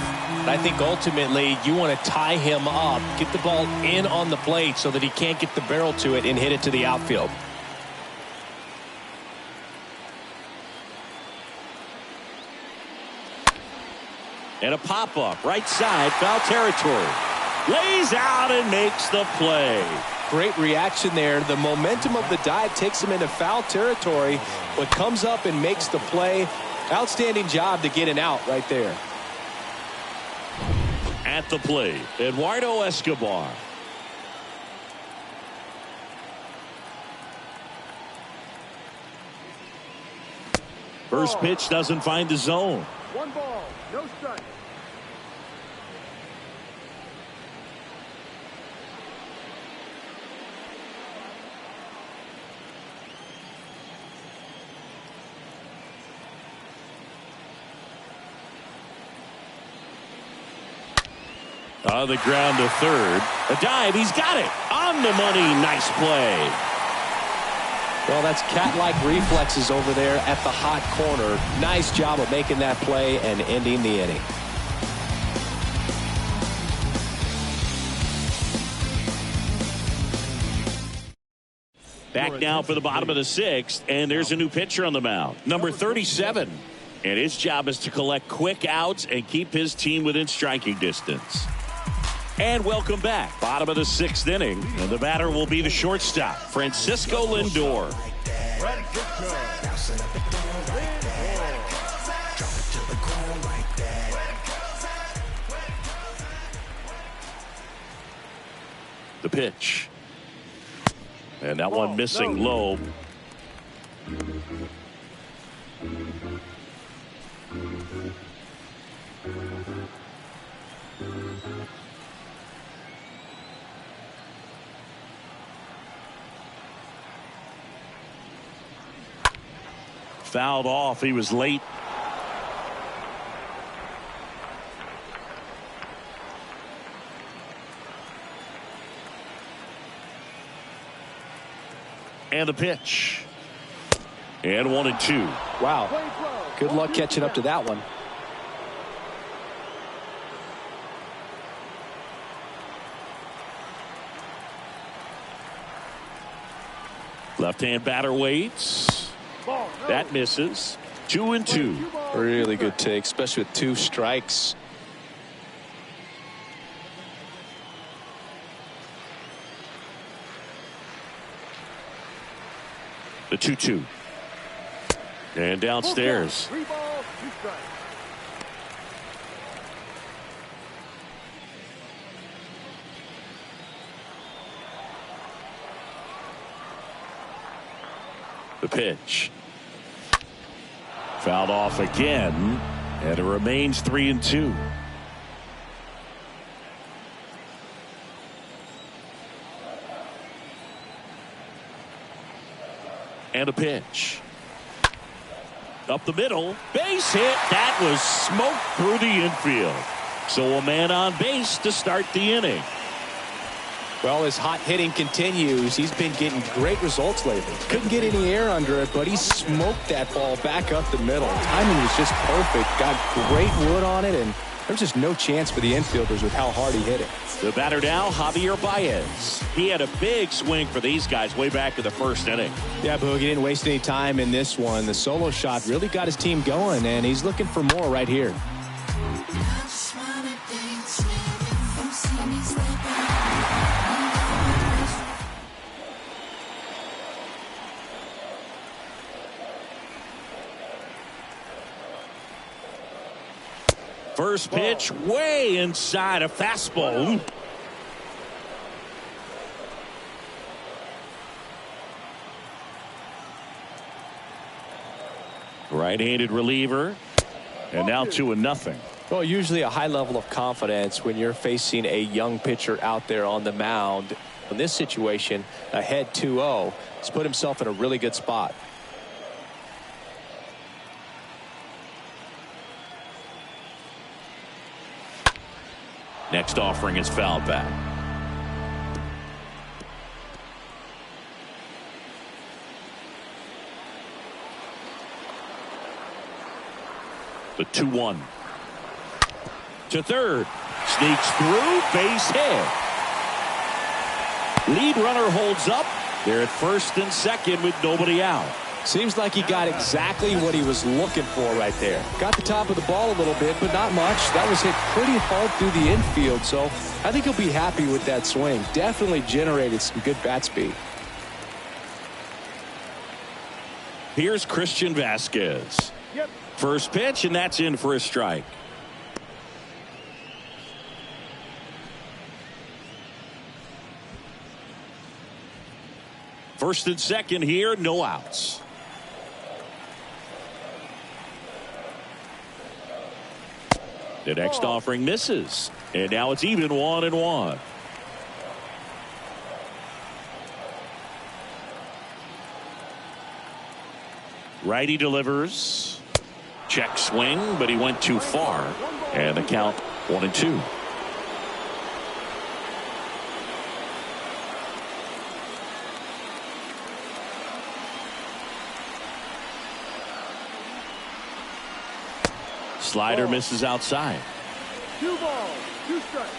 I think ultimately you want to tie him up, get the ball in on the plate so that he can't get the barrel to it and hit it to the outfield. And a pop-up, right side, foul territory. Lays out and makes the play. Great reaction there. The momentum of the dive takes him into foul territory, but comes up and makes the play. Outstanding job to get an out right there. At the plate, Eduardo Escobar. First pitch doesn't find the zone. 1 ball, no strike. On the ground to third. A dive. He's got it. On the money. Nice play. Well, that's cat-like reflexes over there at the hot corner. Nice job of making that play and ending the inning. Back now for the bottom of the sixth, and there's a new pitcher on the mound. Number 37. And his job is to collect quick outs and keep his team within striking distance. And welcome back. Bottom of the sixth inning. And the batter will be the shortstop, Francisco Lindor. The pitch. And that one missing low. Fouled off. He was late. And the pitch. And 1-2. Wow. Good luck catching up to that one. Left-hand batter waits. That misses. 2-2. Really good take, especially with 2 strikes. The 2-2. And downstairs. 3 balls, 2 strikes. The pitch. Fouled off again. And it remains 3-2. And a pitch. Up the middle. Base hit. That was smoked through the infield. So a man on base to start the inning. Well, his hot hitting continues. He's been getting great results lately. Couldn't get any air under it, but he smoked that ball back up the middle. Timing was just perfect. Got great wood on it, and there's just no chance for the infielders with how hard he hit it. The batter now, Javier Baez. He had a big swing for these guys way back to the first inning. Yeah, Boog, he didn't waste any time in this one. The solo shot really got his team going, and he's looking for more right here. First pitch way inside, a fastball. Right-handed reliever. And now 2-0. Well, usually a high level of confidence when you're facing a young pitcher out there on the mound. In this situation, ahead 2-0. He's put himself in a really good spot. Next offering is fouled back. The 2-1. To third. Sneaks through. Base hit. Lead runner holds up. They're at first and second with nobody out. Seems like he got exactly what he was looking for right there. Got the top of the ball a little bit, but not much. That was hit pretty hard through the infield, so I think he'll be happy with that swing. Definitely generated some good bat speed. Here's Christian Vasquez. First pitch, and that's in for a strike. First and second here, no outs. The next offering misses. And now it's even 1-1. Righty delivers. Check swing, but he went too far. And the count 1-2. Slider misses outside. 2 balls, 2 strikes.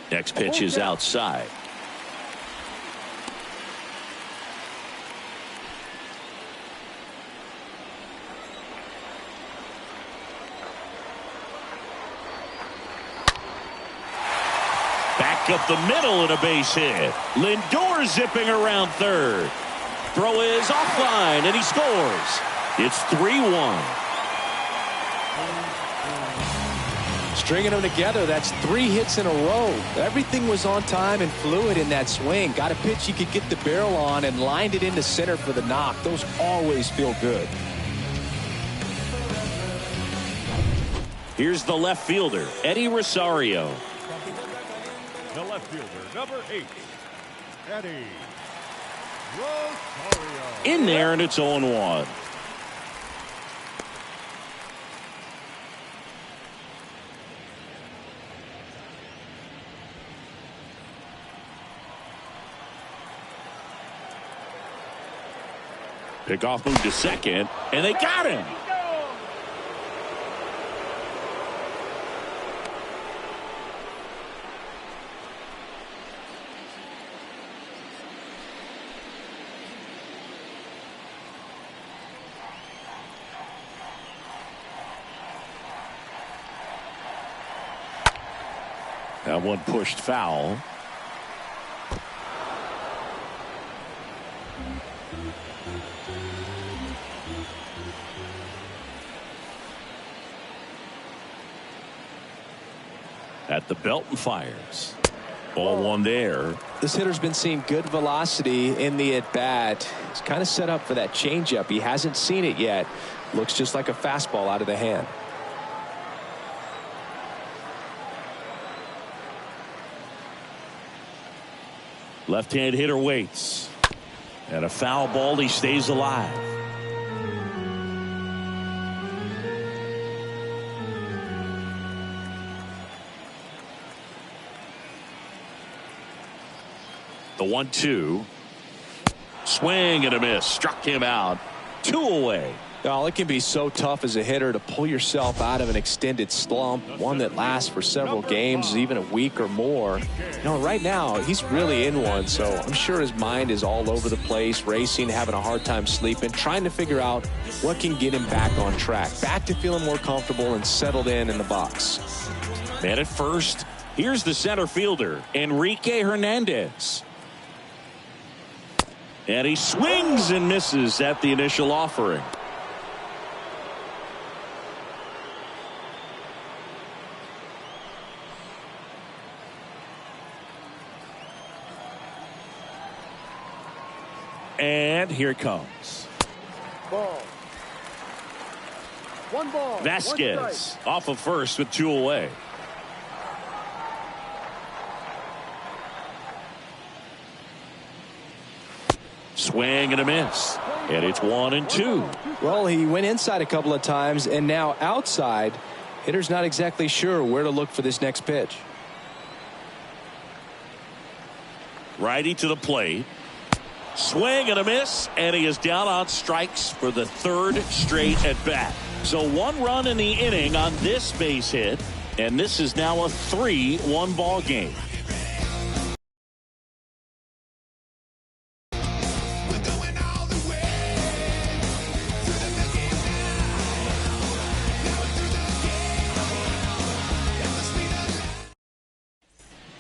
Next pitch is outside. Back up the middle and a base hit. Lindor zipping around third. Throw is offline and he scores. It's 3-1. Stringing them together, that's 3 hits in a row. Everything was on time and fluid in that swing. Got a pitch you could get the barrel on and lined it into center for the knock. Those always feel good. Here's the left fielder, Eddie Rosario. The left fielder, number 8, Eddie Rosario. In there, and it's 0-1. Pickoff moved to second, and they got him. That one pushed foul. At the belt and fires. Ball 1 there. This hitter's been seeing good velocity in the at-bat. He's kind of set up for that changeup. He hasn't seen it yet. Looks just like a fastball out of the hand. Left-hand hitter waits. And a foul ball, he stays alive. The 1-2. Swing and a miss. Struck him out. 2 away. Well, it can be so tough as a hitter to pull yourself out of an extended slump, one that lasts for several games, even a week or more. You know, right now, he's really in one, so I'm sure his mind is all over the place, racing, having a hard time sleeping, trying to figure out what can get him back on track, back to feeling more comfortable and settled in the box. Man at first, here's the center fielder, Enrique Hernandez. And he swings and misses at the initial offering. And here it comes. Ball. 1 ball. Vasquez off of first with 2 away. Swing and a miss. And it's 1-2. Well, he went inside a couple of times and now outside. Hitter's not exactly sure where to look for this next pitch. Righty to the plate. Swing and a miss, and he is down on strikes for the 3rd straight at bat. So 1 run in the inning on this base hit, and this is now a 3-1 ball game.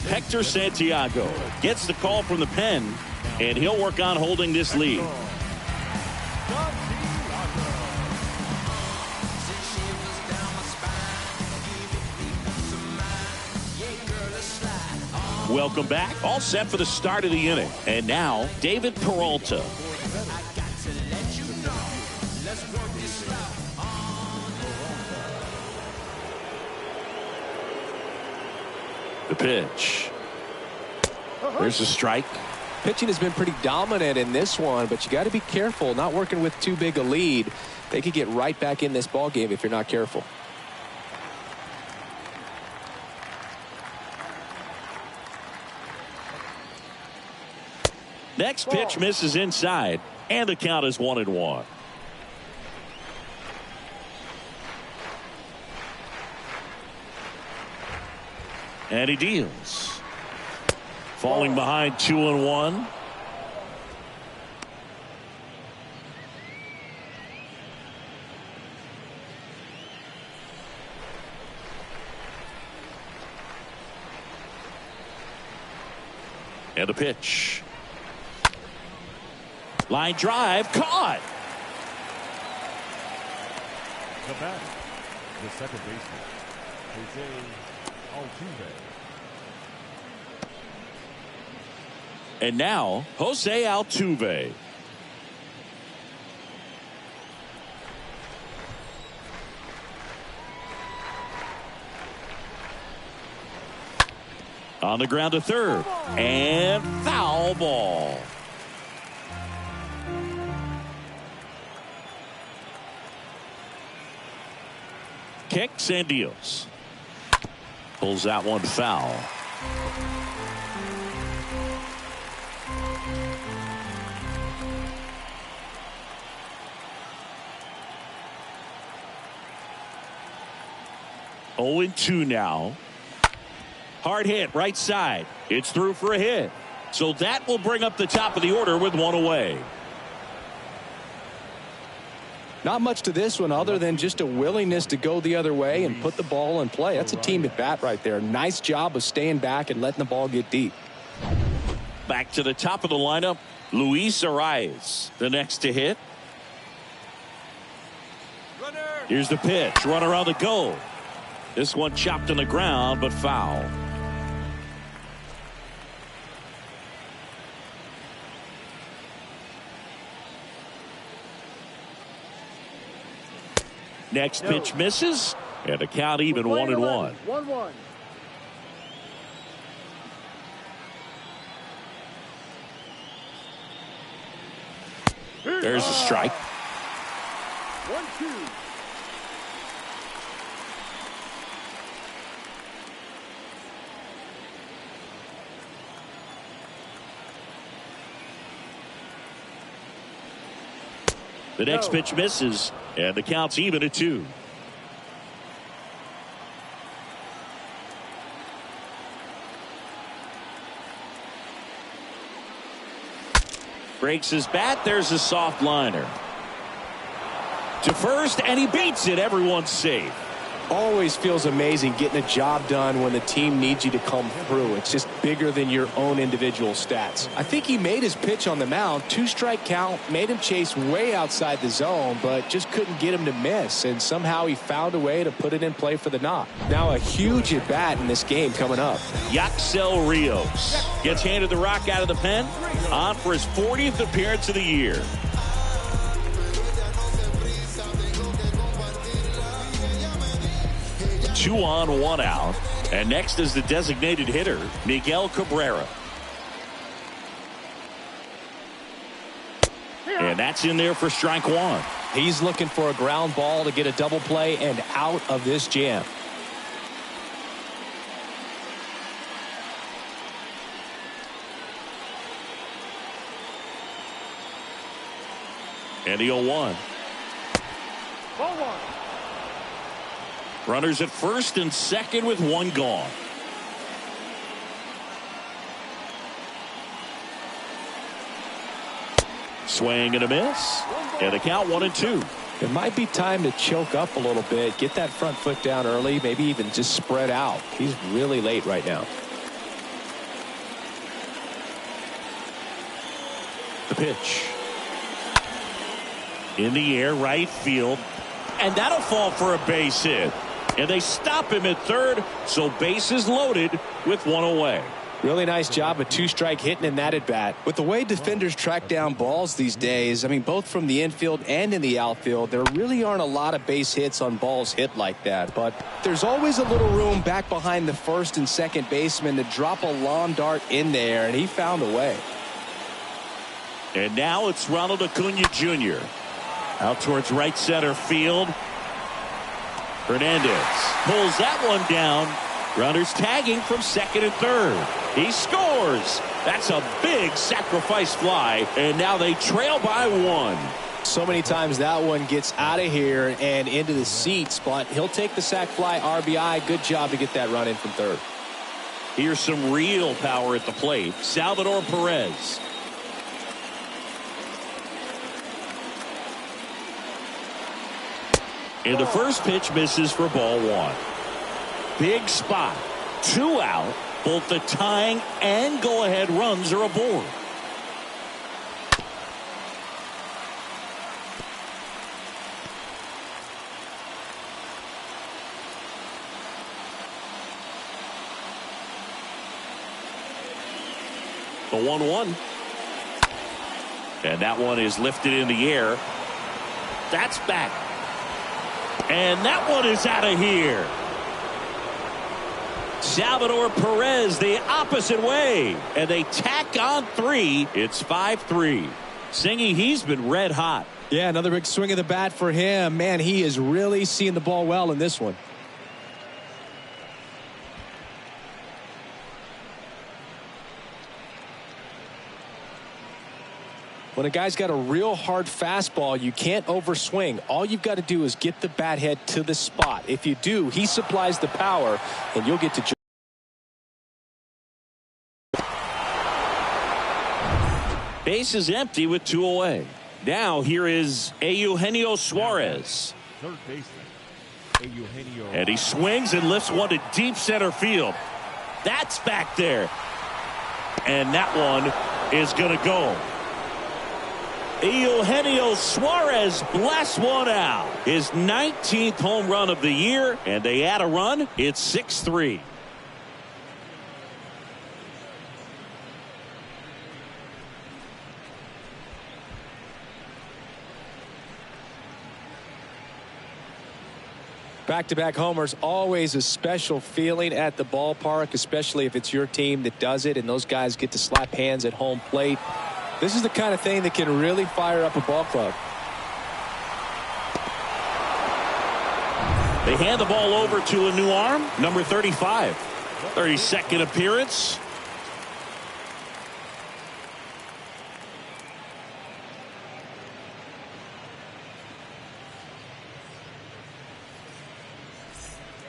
Hector Santiago gets the call from the pen, and he'll work on holding this lead. Welcome back. All set for the start of the inning. And now, David Peralta. The pitch. There's a strike. Pitching has been pretty dominant in this one, but you got to be careful, not working with too big a lead. They could get right back in this ball game if you're not careful. Next pitch misses inside, and the count is 1-1. And he deals. Falling behind 2-1. And a pitch. Line drive caught. The batter, the second baseman, Jose Altuve. And now, Jose Altuve. On the ground to third. And foul ball. Kicks and deals. Pulls that one foul. Oh, 0-2 now. Hard hit right side. It's through for a hit. So that will bring up the top of the order with one away. Not much to this one other than just a willingness to go the other way and put the ball in play. That's a team at bat right there. Nice job of staying back and letting the ball get deep. Back to the top of the lineup, Luis Arias, the next to hit. Here's the pitch. Runner on the go. This one chopped on the ground, but foul. Next pitch misses, and the count even 1-1. 1-1. There's a strike. 1-2. The next pitch misses, and the count's even at 2. Breaks his bat. There's a soft liner. To first, and he beats it. Everyone's safe. Always feels amazing getting a job done when the team needs you to come through. It's just bigger than your own individual stats. I think he made his pitch on the mound. 2-strike count, made him chase way outside the zone, but just couldn't get him to miss. And somehow he found a way to put it in play for the knock. Now a huge at bat in this game coming up. Yaxel Rios gets handed the rock out of the pen, on for his 40th appearance of the year. 2 on, 1 out. And next is the designated hitter, Miguel Cabrera. And that's in there for strike 1. He's looking for a ground ball to get a double play and out of this jam. And the 0-1. Ball 1. Runners at first and second with 1 gone. Swing and a miss. And the count 1-2. It might be time to choke up a little bit, get that front foot down early, maybe even just spread out. He's really late right now. The pitch. In the air, right field. And that'll fall for a base hit. And they stop him at third, so bases loaded with 1 away. Really nice job of 2-strike hitting in that at bat. With the way defenders track down balls these days, I mean, both from the infield and in the outfield, there really aren't a lot of base hits on balls hit like that. But there's always a little room back behind the first and second baseman to drop a lawn dart in there, and he found a way. And now it's Ronald Acuna Jr. out towards right center field. Hernandez pulls that one down, Runners tagging from second and third. He scores. That's a big sacrifice fly, and now they trail by 1. So many times that one gets out of here and into the seats, but he'll take the sac fly RBI. Good job to get that run in from third. Here's some real power at the plate. Salvador Perez. And the first pitch misses for ball 1. Big spot. 2 out. Both the tying and go-ahead runs are aboard. The 1-1. And that one is lifted in the air. That's back. And that one is out of here. Salvador Perez the opposite way. And they tack on 3. It's 5-3. Singy, he's been red hot. Yeah, another big swing of the bat for him. Man, he is really seeing the ball well in this one. When a guy's got a real hard fastball, you can't overswing. All you've got to do is get the bat head to the spot. If you do, he supplies the power, and you'll get to. Base is empty with 2 away. Now here is Eugenio Suarez. Third baseman, Eugenio. And he swings and lifts one to deep center field. That's back there. And that one is going to go. Eugenio Suarez blasts one out. His 19th home run of the year, and they add a run. It's 6-3. Back-to-back homers, always a special feeling at the ballpark, especially if it's your team that does it and those guys get to slap hands at home plate. This is the kind of thing that can really fire up a ball club. They hand the ball over to a new arm, number 35. 32nd appearance.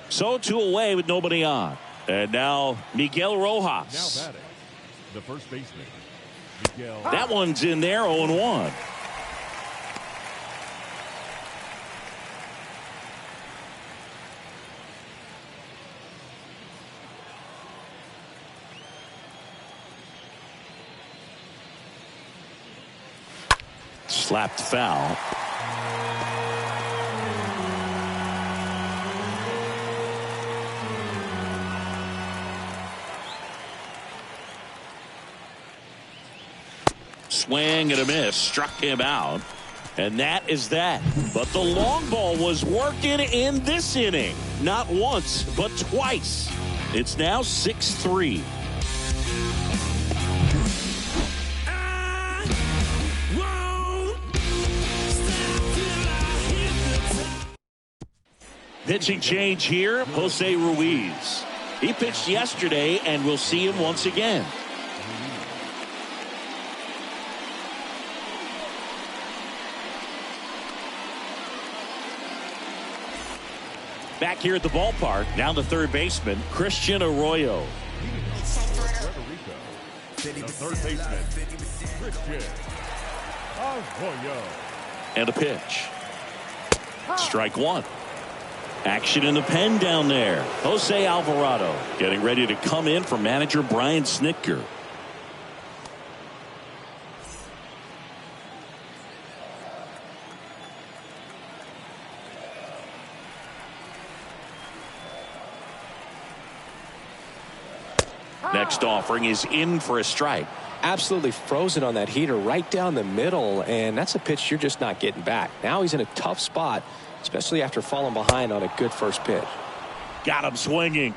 So 2 away with nobody on. And now Miguel Rojas. Now batting, the first baseman, Miguel. That one's in there, 0-1. Slapped foul. Swing and a miss, struck him out, and that is that. But the long ball was working in this inning, not once but twice. It's now 6-3. Pitching change here, Jose Ruiz. He pitched yesterday, and we'll see him once again. Back here at the ballpark, now the third baseman, Christian Arroyo. Puerto Rico, the third baseman, Christian Arroyo. And a pitch. Strike 1. Action in the pen down there. Jose Alvarado getting ready to come in for manager Brian Snitker. Next offering is in for a strike. Absolutely frozen on that heater right down the middle, and that's a pitch you're just not getting back. Now he's in a tough spot, especially after falling behind on a good first pitch. Got him swinging.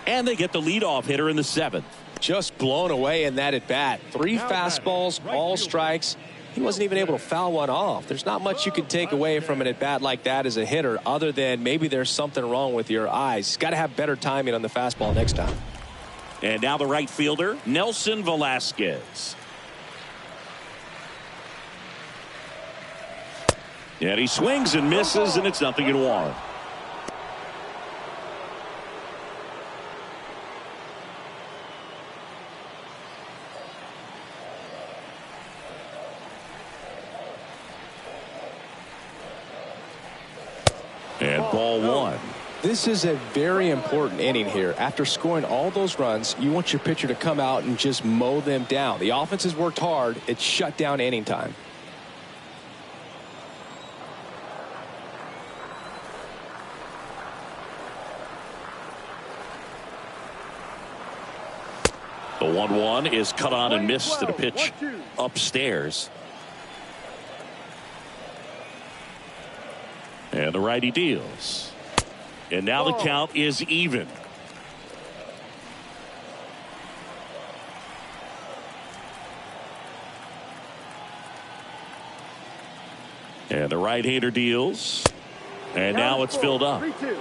And they get the leadoff hitter in the 7th. Just blown away in that at bat. 3 fastballs, all strikes. he wasn't even able to foul one off. There's not much you can take away from an at-bat like that as a hitter other than maybe there's something wrong with your eyes. He's got to have better timing on the fastball next time. And now the right fielder, Nelson Velasquez. And he swings and misses, and it's 0-1. And ball one. This is a very important inning here. After scoring all those runs, you want your pitcher to come out and just mow them down. The offense has worked hard. It's shut down inning time. The 1-1 is cut on and missed to the pitch upstairs. And the righty deals. And now the count is even. And the right-hander deals. And now it's filled up. 3-2.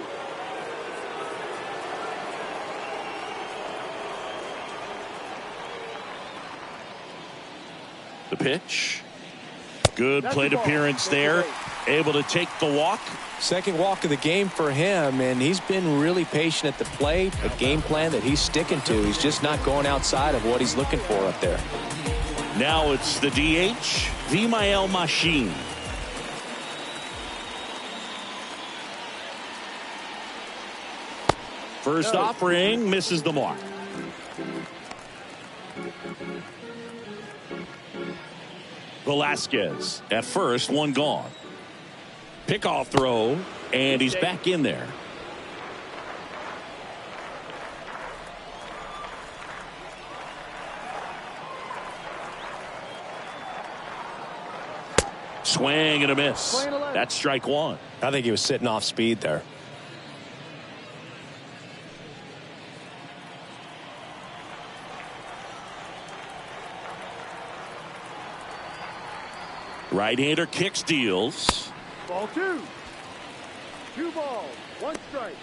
The pitch. Good plate appearance there. Able to take the walk. Second walk of the game for him, and he's been really patient at the plate. A game plan that he's sticking to. He's just not going outside of what he's looking for up there. Now it's the DH, Vimael Machine. First offering misses the mark. Velasquez at first, one gone. Pickoff throw, and he's back in there. Swing and a miss. That's strike one. I think he was sitting off speed there. Right-hander kicks, deals. Ball two. 2 balls, 1 strike.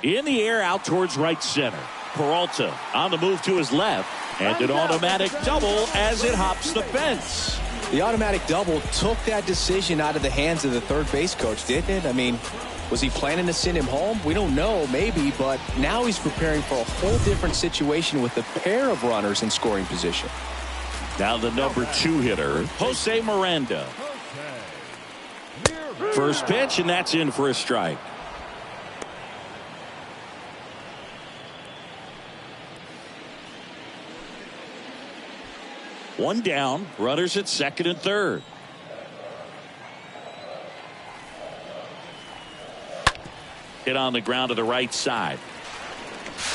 In the air out towards right center. Peralta on the move to his left. And an automatic double as it hops the fence. The automatic double took that decision out of the hands of the third base coach, didn't it? I mean, was he planning to send him home? We don't know, maybe, but now he's preparing for a whole different situation with a pair of runners in scoring position. Now the number 2 hitter, Jose Miranda. First pitch, and that's in for a strike. One down, runners at second and third. Hit on the ground to the right side.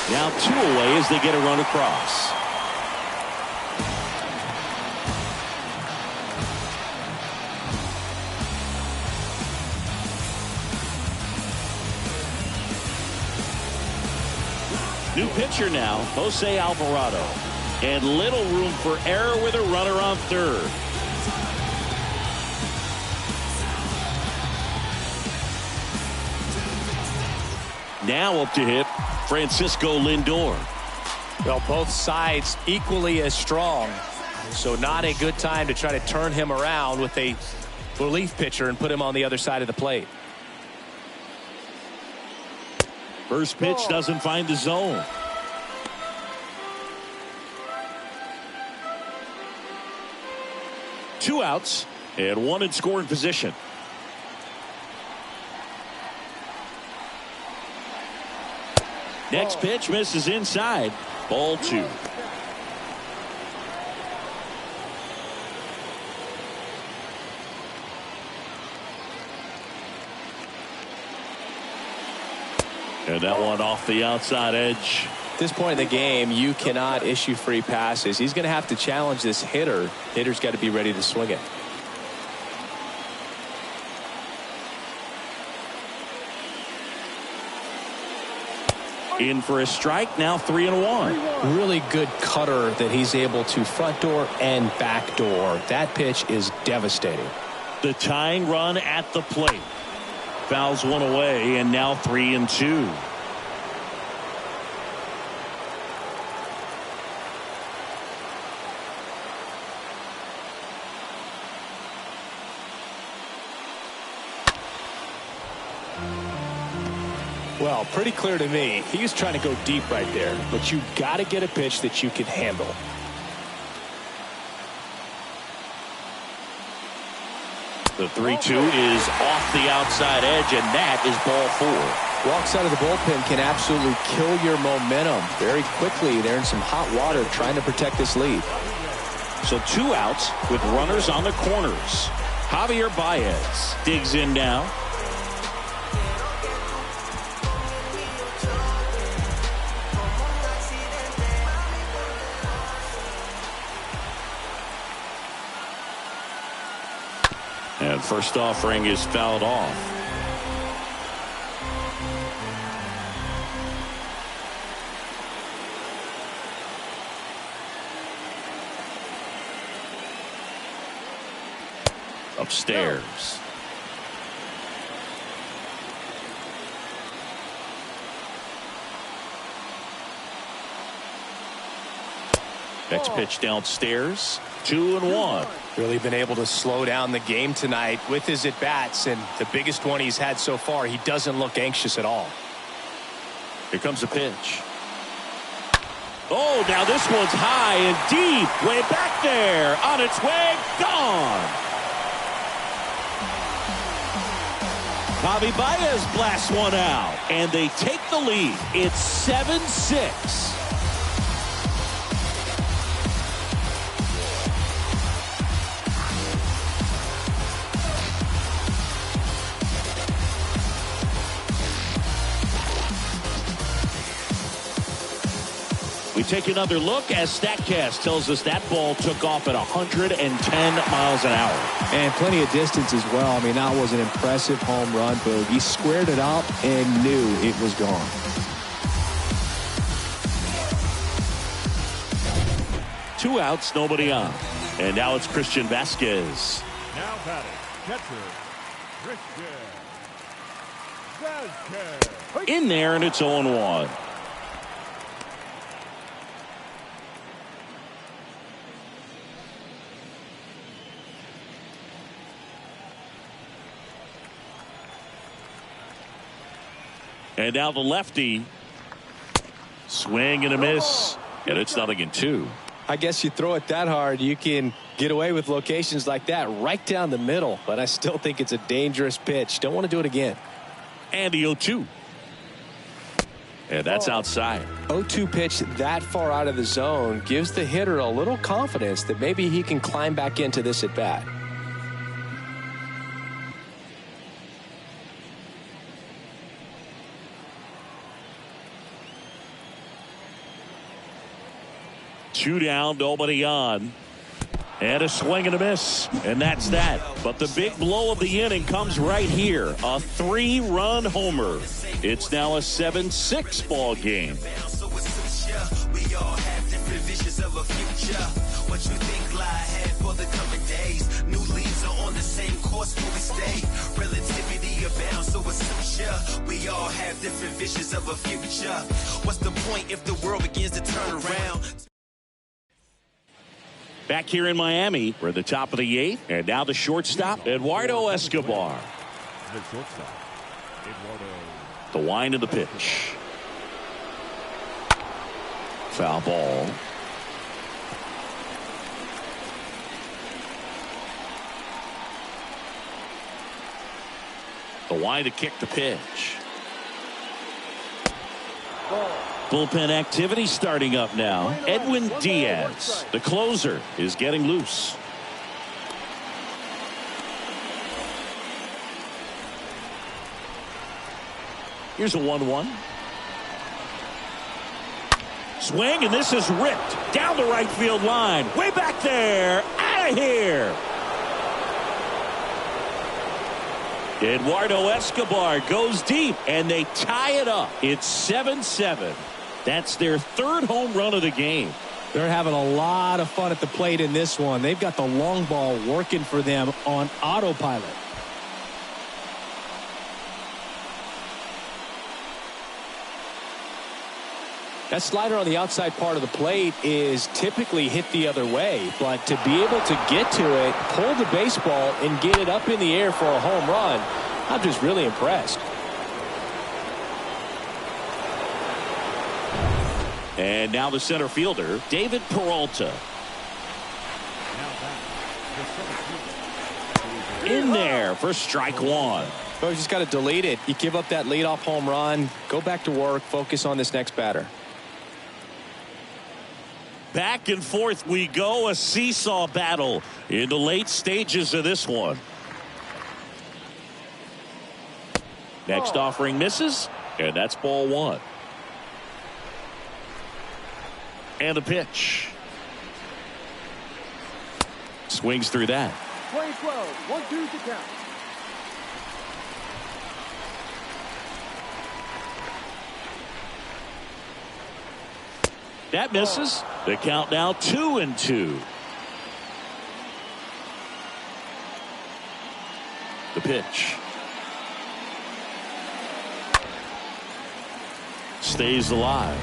Now 2 away as they get a run across. New pitcher now, Jose Alvarado. And little room for error with a runner on third. Now up to hit, Francisco Lindor. Well, both sides equally as strong. So not a good time to try to turn him around with a relief pitcher and put him on the other side of the plate. First pitch doesn't find the zone. Two outs and one in scoring position. Next pitch misses inside. Ball 2. And that one off the outside edge. At this point in the game, you cannot issue free passes. He's going to have to challenge this hitter. Hitter's got to be ready to swing it. In for a strike, now 3-1. Really good cutter that he's able to front door and back door. That pitch is devastating. The tying run at the plate. Fouls one away, and now 3-2. Well, pretty clear to me. He was trying to go deep right there, but you got to get a pitch that you can handle. The 3-2 is off the outside edge, and that is ball 4. Walks out of the bullpen can absolutely kill your momentum very quickly. They're in some hot water trying to protect this lead. So 2 outs with runners on the corners. Javier Baez digs in now. And first offering is fouled off. Upstairs. Next pitch downstairs. 2-1. Really been able to slow down the game tonight with his at-bats, and the biggest one he's had so far. He doesn't look anxious at all. Here comes a pitch. Oh, now this one's high and deep. Way back there. On its way. Gone. Javi Baez blasts one out, and they take the lead. It's 7-6. We take another look as StatCast tells us that ball took off at 110 miles an hour. And plenty of distance as well. I mean, that was an impressive home run, but he squared it up and knew it was gone. Two outs, nobody on. And now it's Christian Vasquez. Now batting, catcher, Christian Vasquez. In there, and it's 0-1. And now the lefty. Swing and a miss. And it's 0-2. I guess you throw it that hard, you can get away with locations like that right down the middle. But I still think it's a dangerous pitch. Don't want to do it again. And the 0-2. And that's outside. 0-2 pitch that far out of the zone gives the hitter a little confidence that maybe he can climb back into this at bat. Two down, nobody on. And a swing and a miss. And that's that. But the big blow of the inning comes right here. A 3-run homer. It's now a 7-6 ball game. We all have different visions of a future. What you think lie ahead for the coming days? New leaves are on the same course where we stay. Relativity abounds, so it's ya. We all have different visions of a future. What's the point if the world begins to turn around? Back here in Miami, we're at the top of the 8th. And now the shortstop, Eduardo Escobar. The shortstop, Eduardo. The wind of the pitch. Foul ball. The wind to kick the pitch. Bullpen activity starting up now. Edwin Diaz, the closer, is getting loose. Here's a 1-1. Swing, and this is ripped down the right field line. Way back there. Out of here. Eduardo Escobar goes deep, and they tie it up. It's 7-7. That's their third home run of the game. They're having a lot of fun at the plate in this one. They've got the long ball working for them on autopilot. That slider on the outside part of the plate is typically hit the other way, but to be able to get to it, pull the baseball, and get it up in the air for a home run, I'm just really impressed. And now the center fielder, David Peralta. In there for strike one. Well, you just got to delete it. You give up that leadoff home run, go back to work, focus on this next batter. Back and forth we go, a seesaw battle in the late stages of this one. Next offering misses, and that's ball one. And a pitch. Swings through that. Play 12, 1-2 to count. That misses. The count now 2-2. The pitch. Stays alive.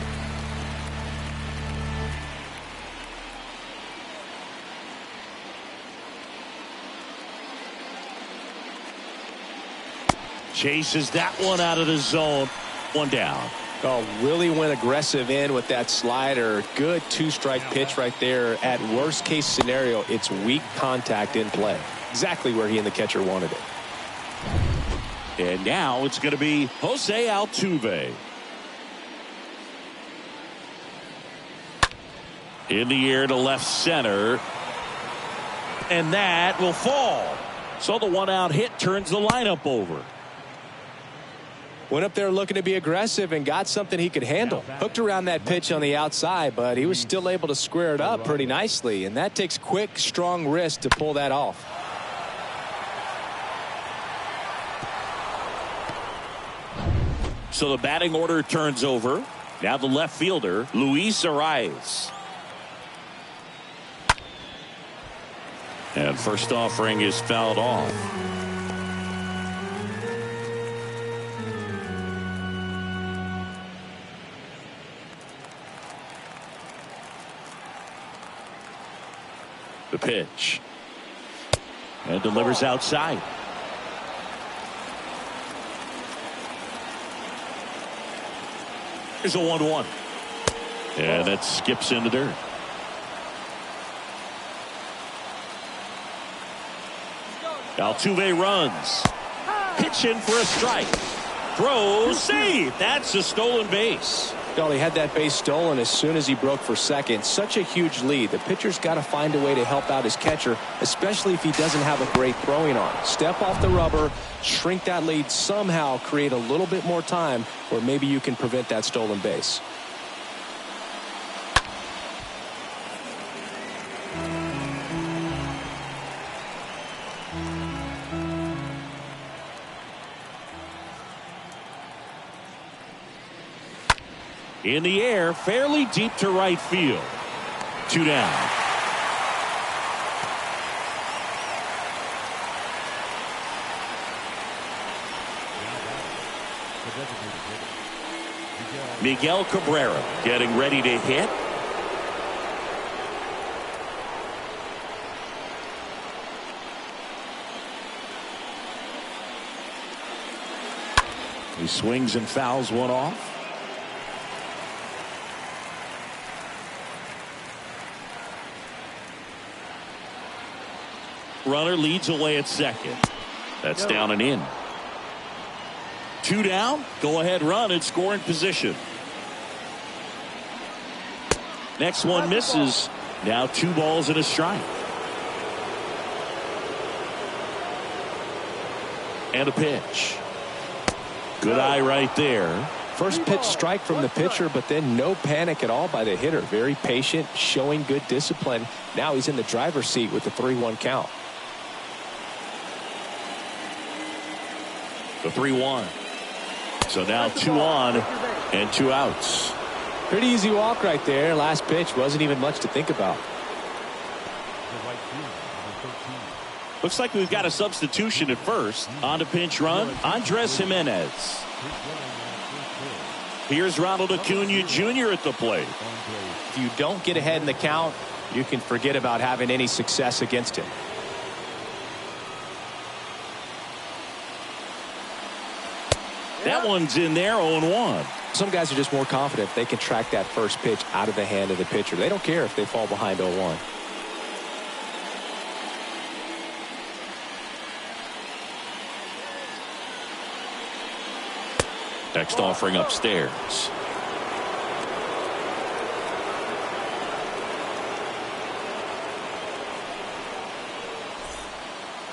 Chases that one out of the zone. One down. Oh, really went aggressive in with that slider. Good two-strike pitch right there. At worst case scenario, it's weak contact in play. Exactly where he and the catcher wanted it. And now it's going to be Jose Altuve. In the air to left center. And that will fall. So the one-out hit turns the lineup over. Went up there looking to be aggressive and got something he could handle. Hooked around that pitch on the outside, but he was still able to square it up pretty nicely. And that takes quick, strong wrist to pull that off. So the batting order turns over. Now the left fielder, Luis Arias. And first offering is fouled off. The pitch. And delivers outside. Here's a 1-1. And that skips into dirt. Altuve runs. Pitch in for a strike. Throws. Save. That's a stolen base. Well, he had that base stolen as soon as he broke for second. Such a huge lead. The pitcher's got to find a way to help out his catcher, especially if he doesn't have a great throwing arm. Step off the rubber, shrink that lead, somehow create a little bit more time where maybe you can prevent that stolen base. In the air, fairly deep to right field. 2 down. Miguel Cabrera getting ready to hit. He swings and fouls one off. Runner leads away at second. That's down and in. 2 down. Go ahead run in scoring position. Next one misses. Now 2 balls and a strike. And a pitch. Good eye right there. First pitch strike from the pitcher, but then no panic at all by the hitter. Very patient, showing good discipline. Now he's in the driver's seat with the 3-1 count. The 3-1. So now 2 on and 2 outs. Pretty easy walk right there. Last pitch wasn't even much to think about. Looks like we've got a substitution at first. On to pinch run, Andres Jimenez. Here's Ronald Acuna Jr. at the plate. If you don't get ahead in the count, you can forget about having any success against him. That one's in there, 0-1. Some guys are just more confident if they can track that first pitch out of the hand of the pitcher. They don't care if they fall behind 0-1. Next offering upstairs.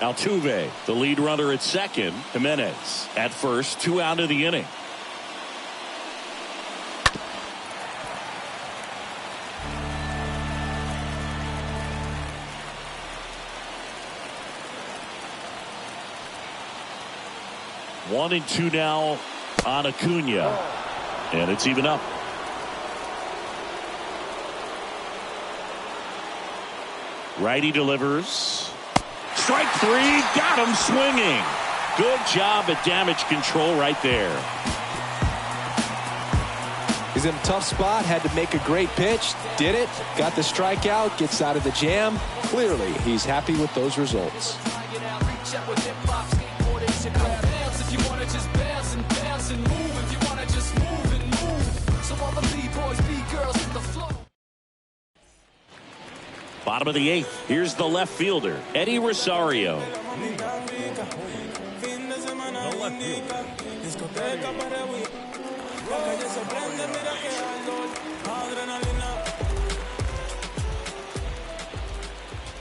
Altuve, the lead runner at second. Jimenez at first, 2 out of the inning. One and 2 now on Acuna, and it's even up. Righty delivers. Strike 3, got him swinging. Good job at damage control right there. He's in a tough spot, had to make a great pitch, did it, got the strikeout, gets out of the jam. Clearly, he's happy with those results. Bottom of the 8th. Here's the left fielder, Eddie Rosario.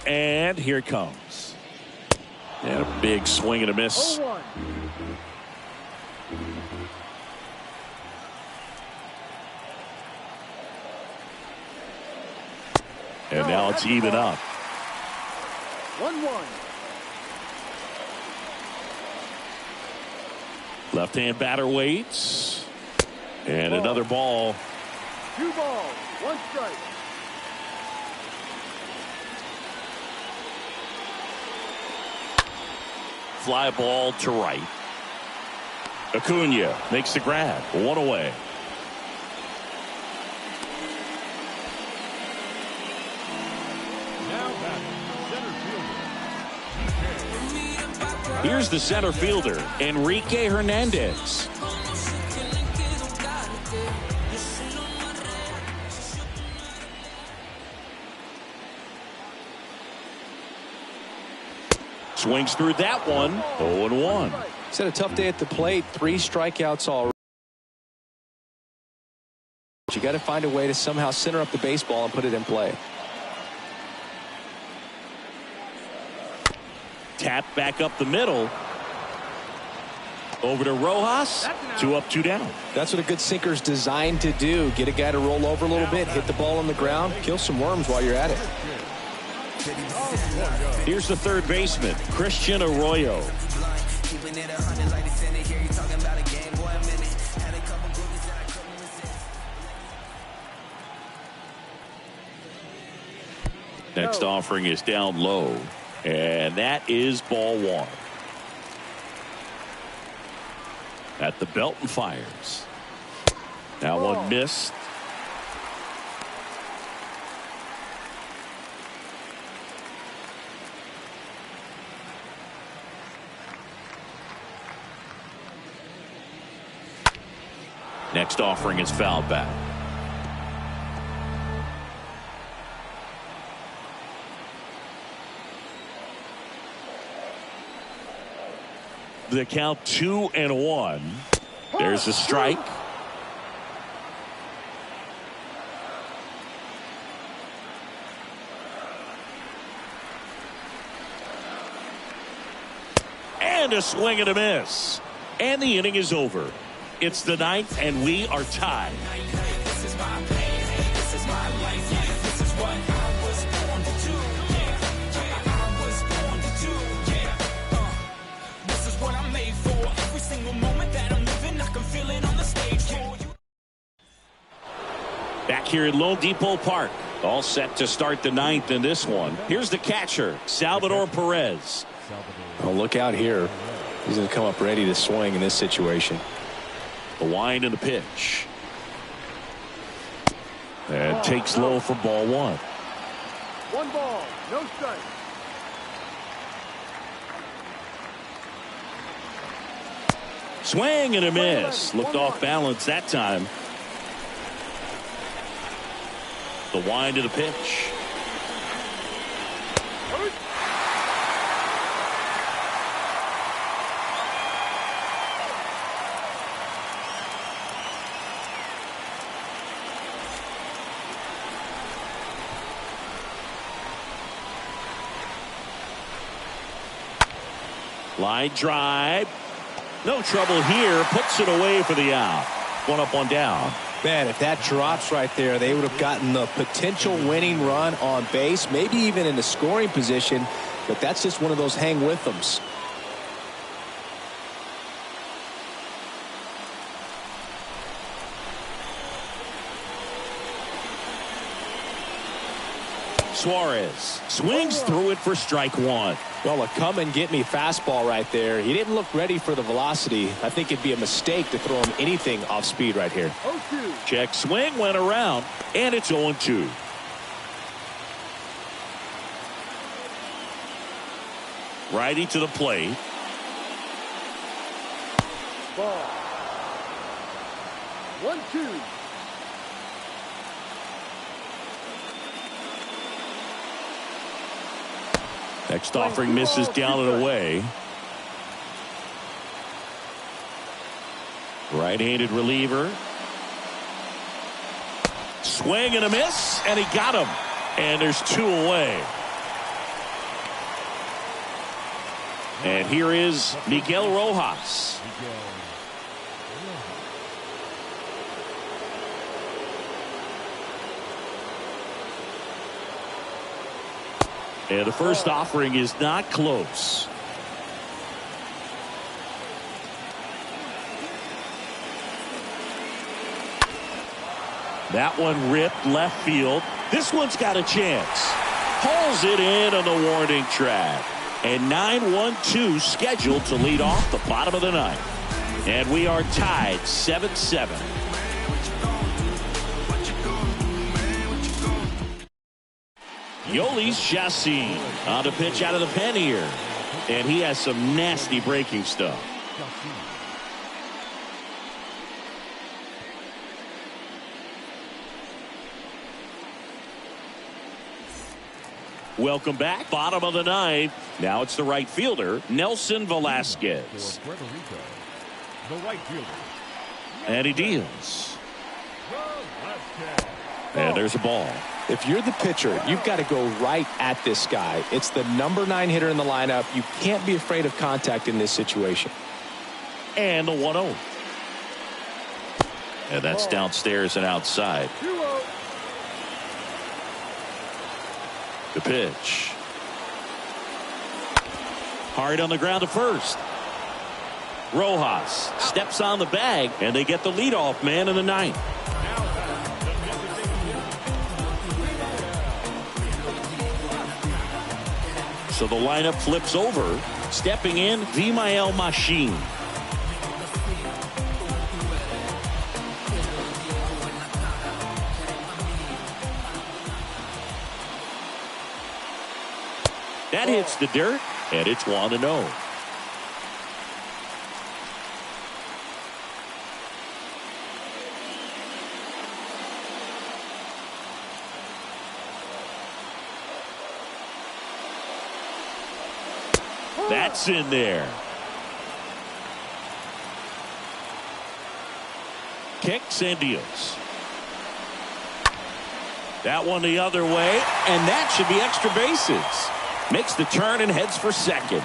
And here it comes. And a big swing and a miss. 0-1. And now it's even up. 1-1. Left-hand batter waits. And another ball. 2 balls, 1 strike. Fly ball to right. Acuna makes the grab. 1 away. Here's the center fielder, Enrique Hernandez. Swings through that one. 0-1. He's had a tough day at the plate. 3 strikeouts already. You got to find a way to somehow center up the baseball and put it in play. Tap back up the middle. Over to Rojas. 2 up, 2 down. That's what a good sinker's designed to do. Get a guy to roll over a little bit, hit the ball on the ground, kill some worms while you're at it. Here's the third baseman, Christian Arroyo. Next offering is down low. And that is ball 1. At the belt and fires. Now one missed. Next offering is fouled back. The count 2-1. There's a strike. And a swing and a miss. And the inning is over. It's the 9th and we are tied. This is my pain. This is my life. This is what I was born to do. I was born to do. This is what I'm made for. Every single here at Lone Depot Park. All set to start the ninth in this one. Here's the catcher, Salvador Perez. Oh, look out here. He's going to come up ready to swing in this situation. The wind and the pitch. And takes low for ball one. 1 ball, no strike. Swing and a miss. Looked off balance that time. The wind of the pitch. Line drive. No trouble here. Puts it away for the out. 1 up, 1 down. Man, if that drops right there, they would have gotten the potential winning run on base, maybe even in the scoring position, but that's just one of those hang with thems. Suarez swings through it for strike 1. Well, a come and get me fastball right there. He didn't look ready for the velocity. I think it'd be a mistake to throw him anything off speed right here. 0-2. Check swing, went around, and it's 0-2. Righty to the plate. Ball. 1-2. Next offering misses down and away. Right-handed reliever. Swing and a miss, and he got him. And there's 2 away. And here is Miguel Rojas. And the first offering is not close. That one ripped left field. This one's got a chance. Pulls it in on the warning track. And 9-1-2 scheduled to lead off the bottom of the ninth. And we are tied 7-7. Yolis Chassin on the pitch out of the pen here. And he has some nasty breaking stuff. Welcome back. Bottom of the ninth. Now it's the right fielder, Nelson Velasquez. For Puerto Rico, the right fielder. And he deals. And there's a ball. If you're the pitcher, you've got to go right at this guy. It's the number 9 hitter in the lineup. You can't be afraid of contact in this situation. And the 1-0. And that's downstairs and outside. 2-0. The pitch. Hard on the ground to first. Rojas steps on the bag, and they get the leadoff man in the ninth. So the lineup flips over. Stepping in, Vimael Machine. That hits the dirt, and it's 1-0. That's in there. Kicks and deals. That one the other way, and that should be extra bases. Makes the turn and heads for second.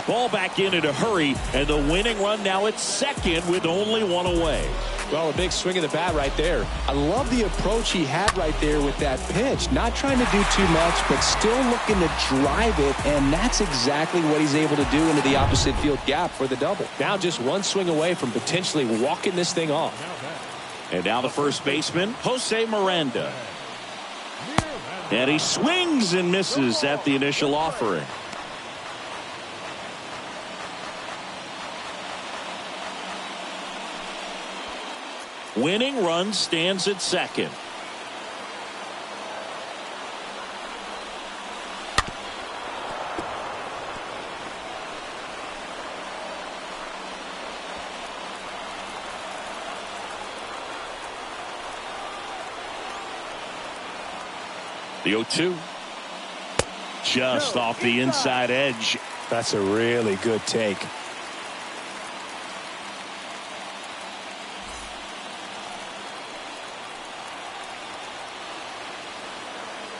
Ball back in a hurry, and the winning run now at second with only 1 away. Well, a big swing of the bat right there. I love the approach he had right there with that pitch. Not trying to do too much, but still looking to drive it, and that's exactly what he's able to do into the opposite field gap for the double. Now just one swing away from potentially walking this thing off. And now the first baseman, Jose Miranda. And he swings and misses at the initial offering. Winning run stands at second. The 0-2. Just off the inside edge. That's a really good take.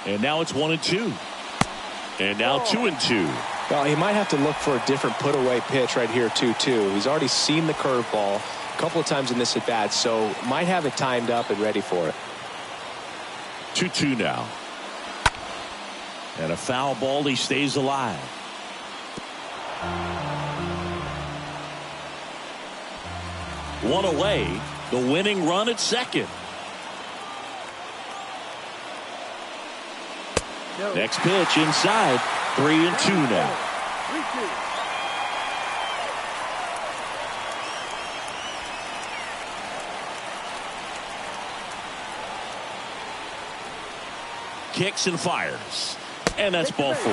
And now it's 1-2. And now 2-2. Well, he might have to look for a different put away pitch right here, 2-2. He's already seen the curveball a couple of times in this at bat, so might have it timed up and ready for it. 2-2 now. And a foul ball. He stays alive. One away. The winning run at second. Next pitch inside. 3-2 now. 3-2. Kicks and fires. And that's ball 4.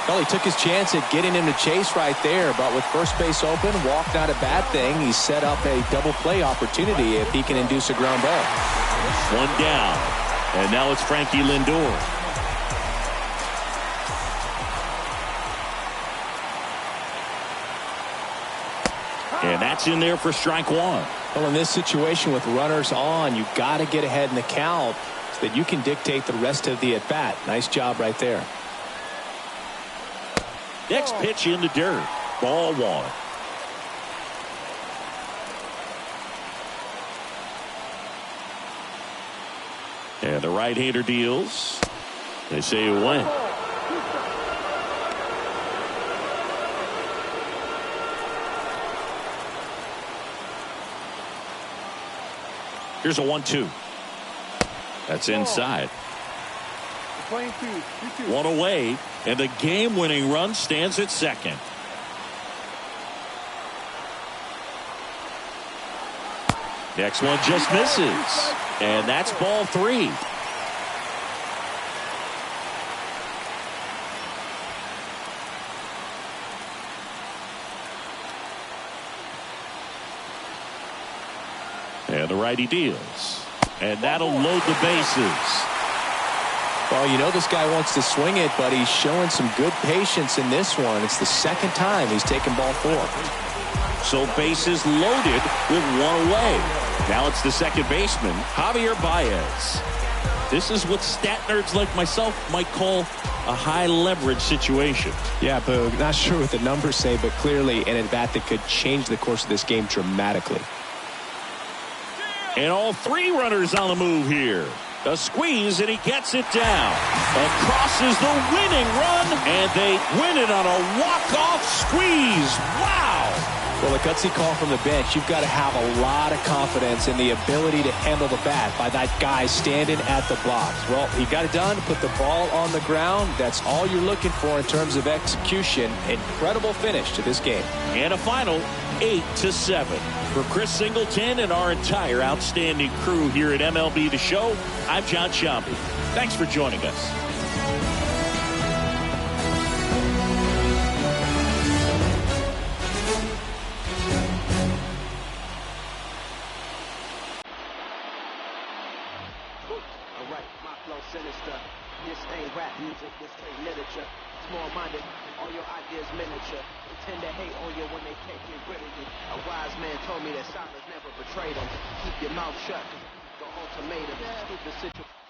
Well, he took his chance at getting him to chase right there, but with first base open, walk not a bad thing. He set up a double play opportunity if he can induce a ground ball. One down. And now it's Frankie Lindor. And that's in there for strike 1. Well, in this situation with runners on, you've got to get ahead in the count so that you can dictate the rest of the at-bat. Nice job right there. Next pitch in the dirt. Ball 1. And the right-hander deals. They say it went. Here's a 1-2. That's inside. Playing 2. One away, and the game-winning run stands at second. Next one just misses, and that's ball 3. And the righty deals, and that'll load the bases. Well, you know this guy wants to swing it, but he's showing some good patience in this one. It's the second time he's taken ball 4. So bases loaded with one away. Now it's the second baseman, Javier Baez. This is what stat nerds like myself might call a high leverage situation. Yeah, Boog, not sure what the numbers say, but clearly an at-bat that could change the course of this game dramatically. And all 3 runners on the move here. A squeeze, and he gets it down. Crosses the winning run, and they win it on a walk-off squeeze. Wow! Well, a gutsy call from the bench. You've got to have a lot of confidence in the ability to handle the bat by that guy standing at the blocks. Well, he got it done, put the ball on the ground. That's all you're looking for in terms of execution. Incredible finish to this game. And a final 8-7. For Chris Singleton and our entire outstanding crew here at MLB The Show, I'm John Shambi. Thanks for joining us. Alright, my flow sinister. This ain't rap music, this ain't literature. Small-minded, all your ideas miniature. Intend to hate on you when they can't get rid of you. A wise man told me that silence never betrayed them. Keep your mouth shut, 'cause the ultimatum. Stupid situation.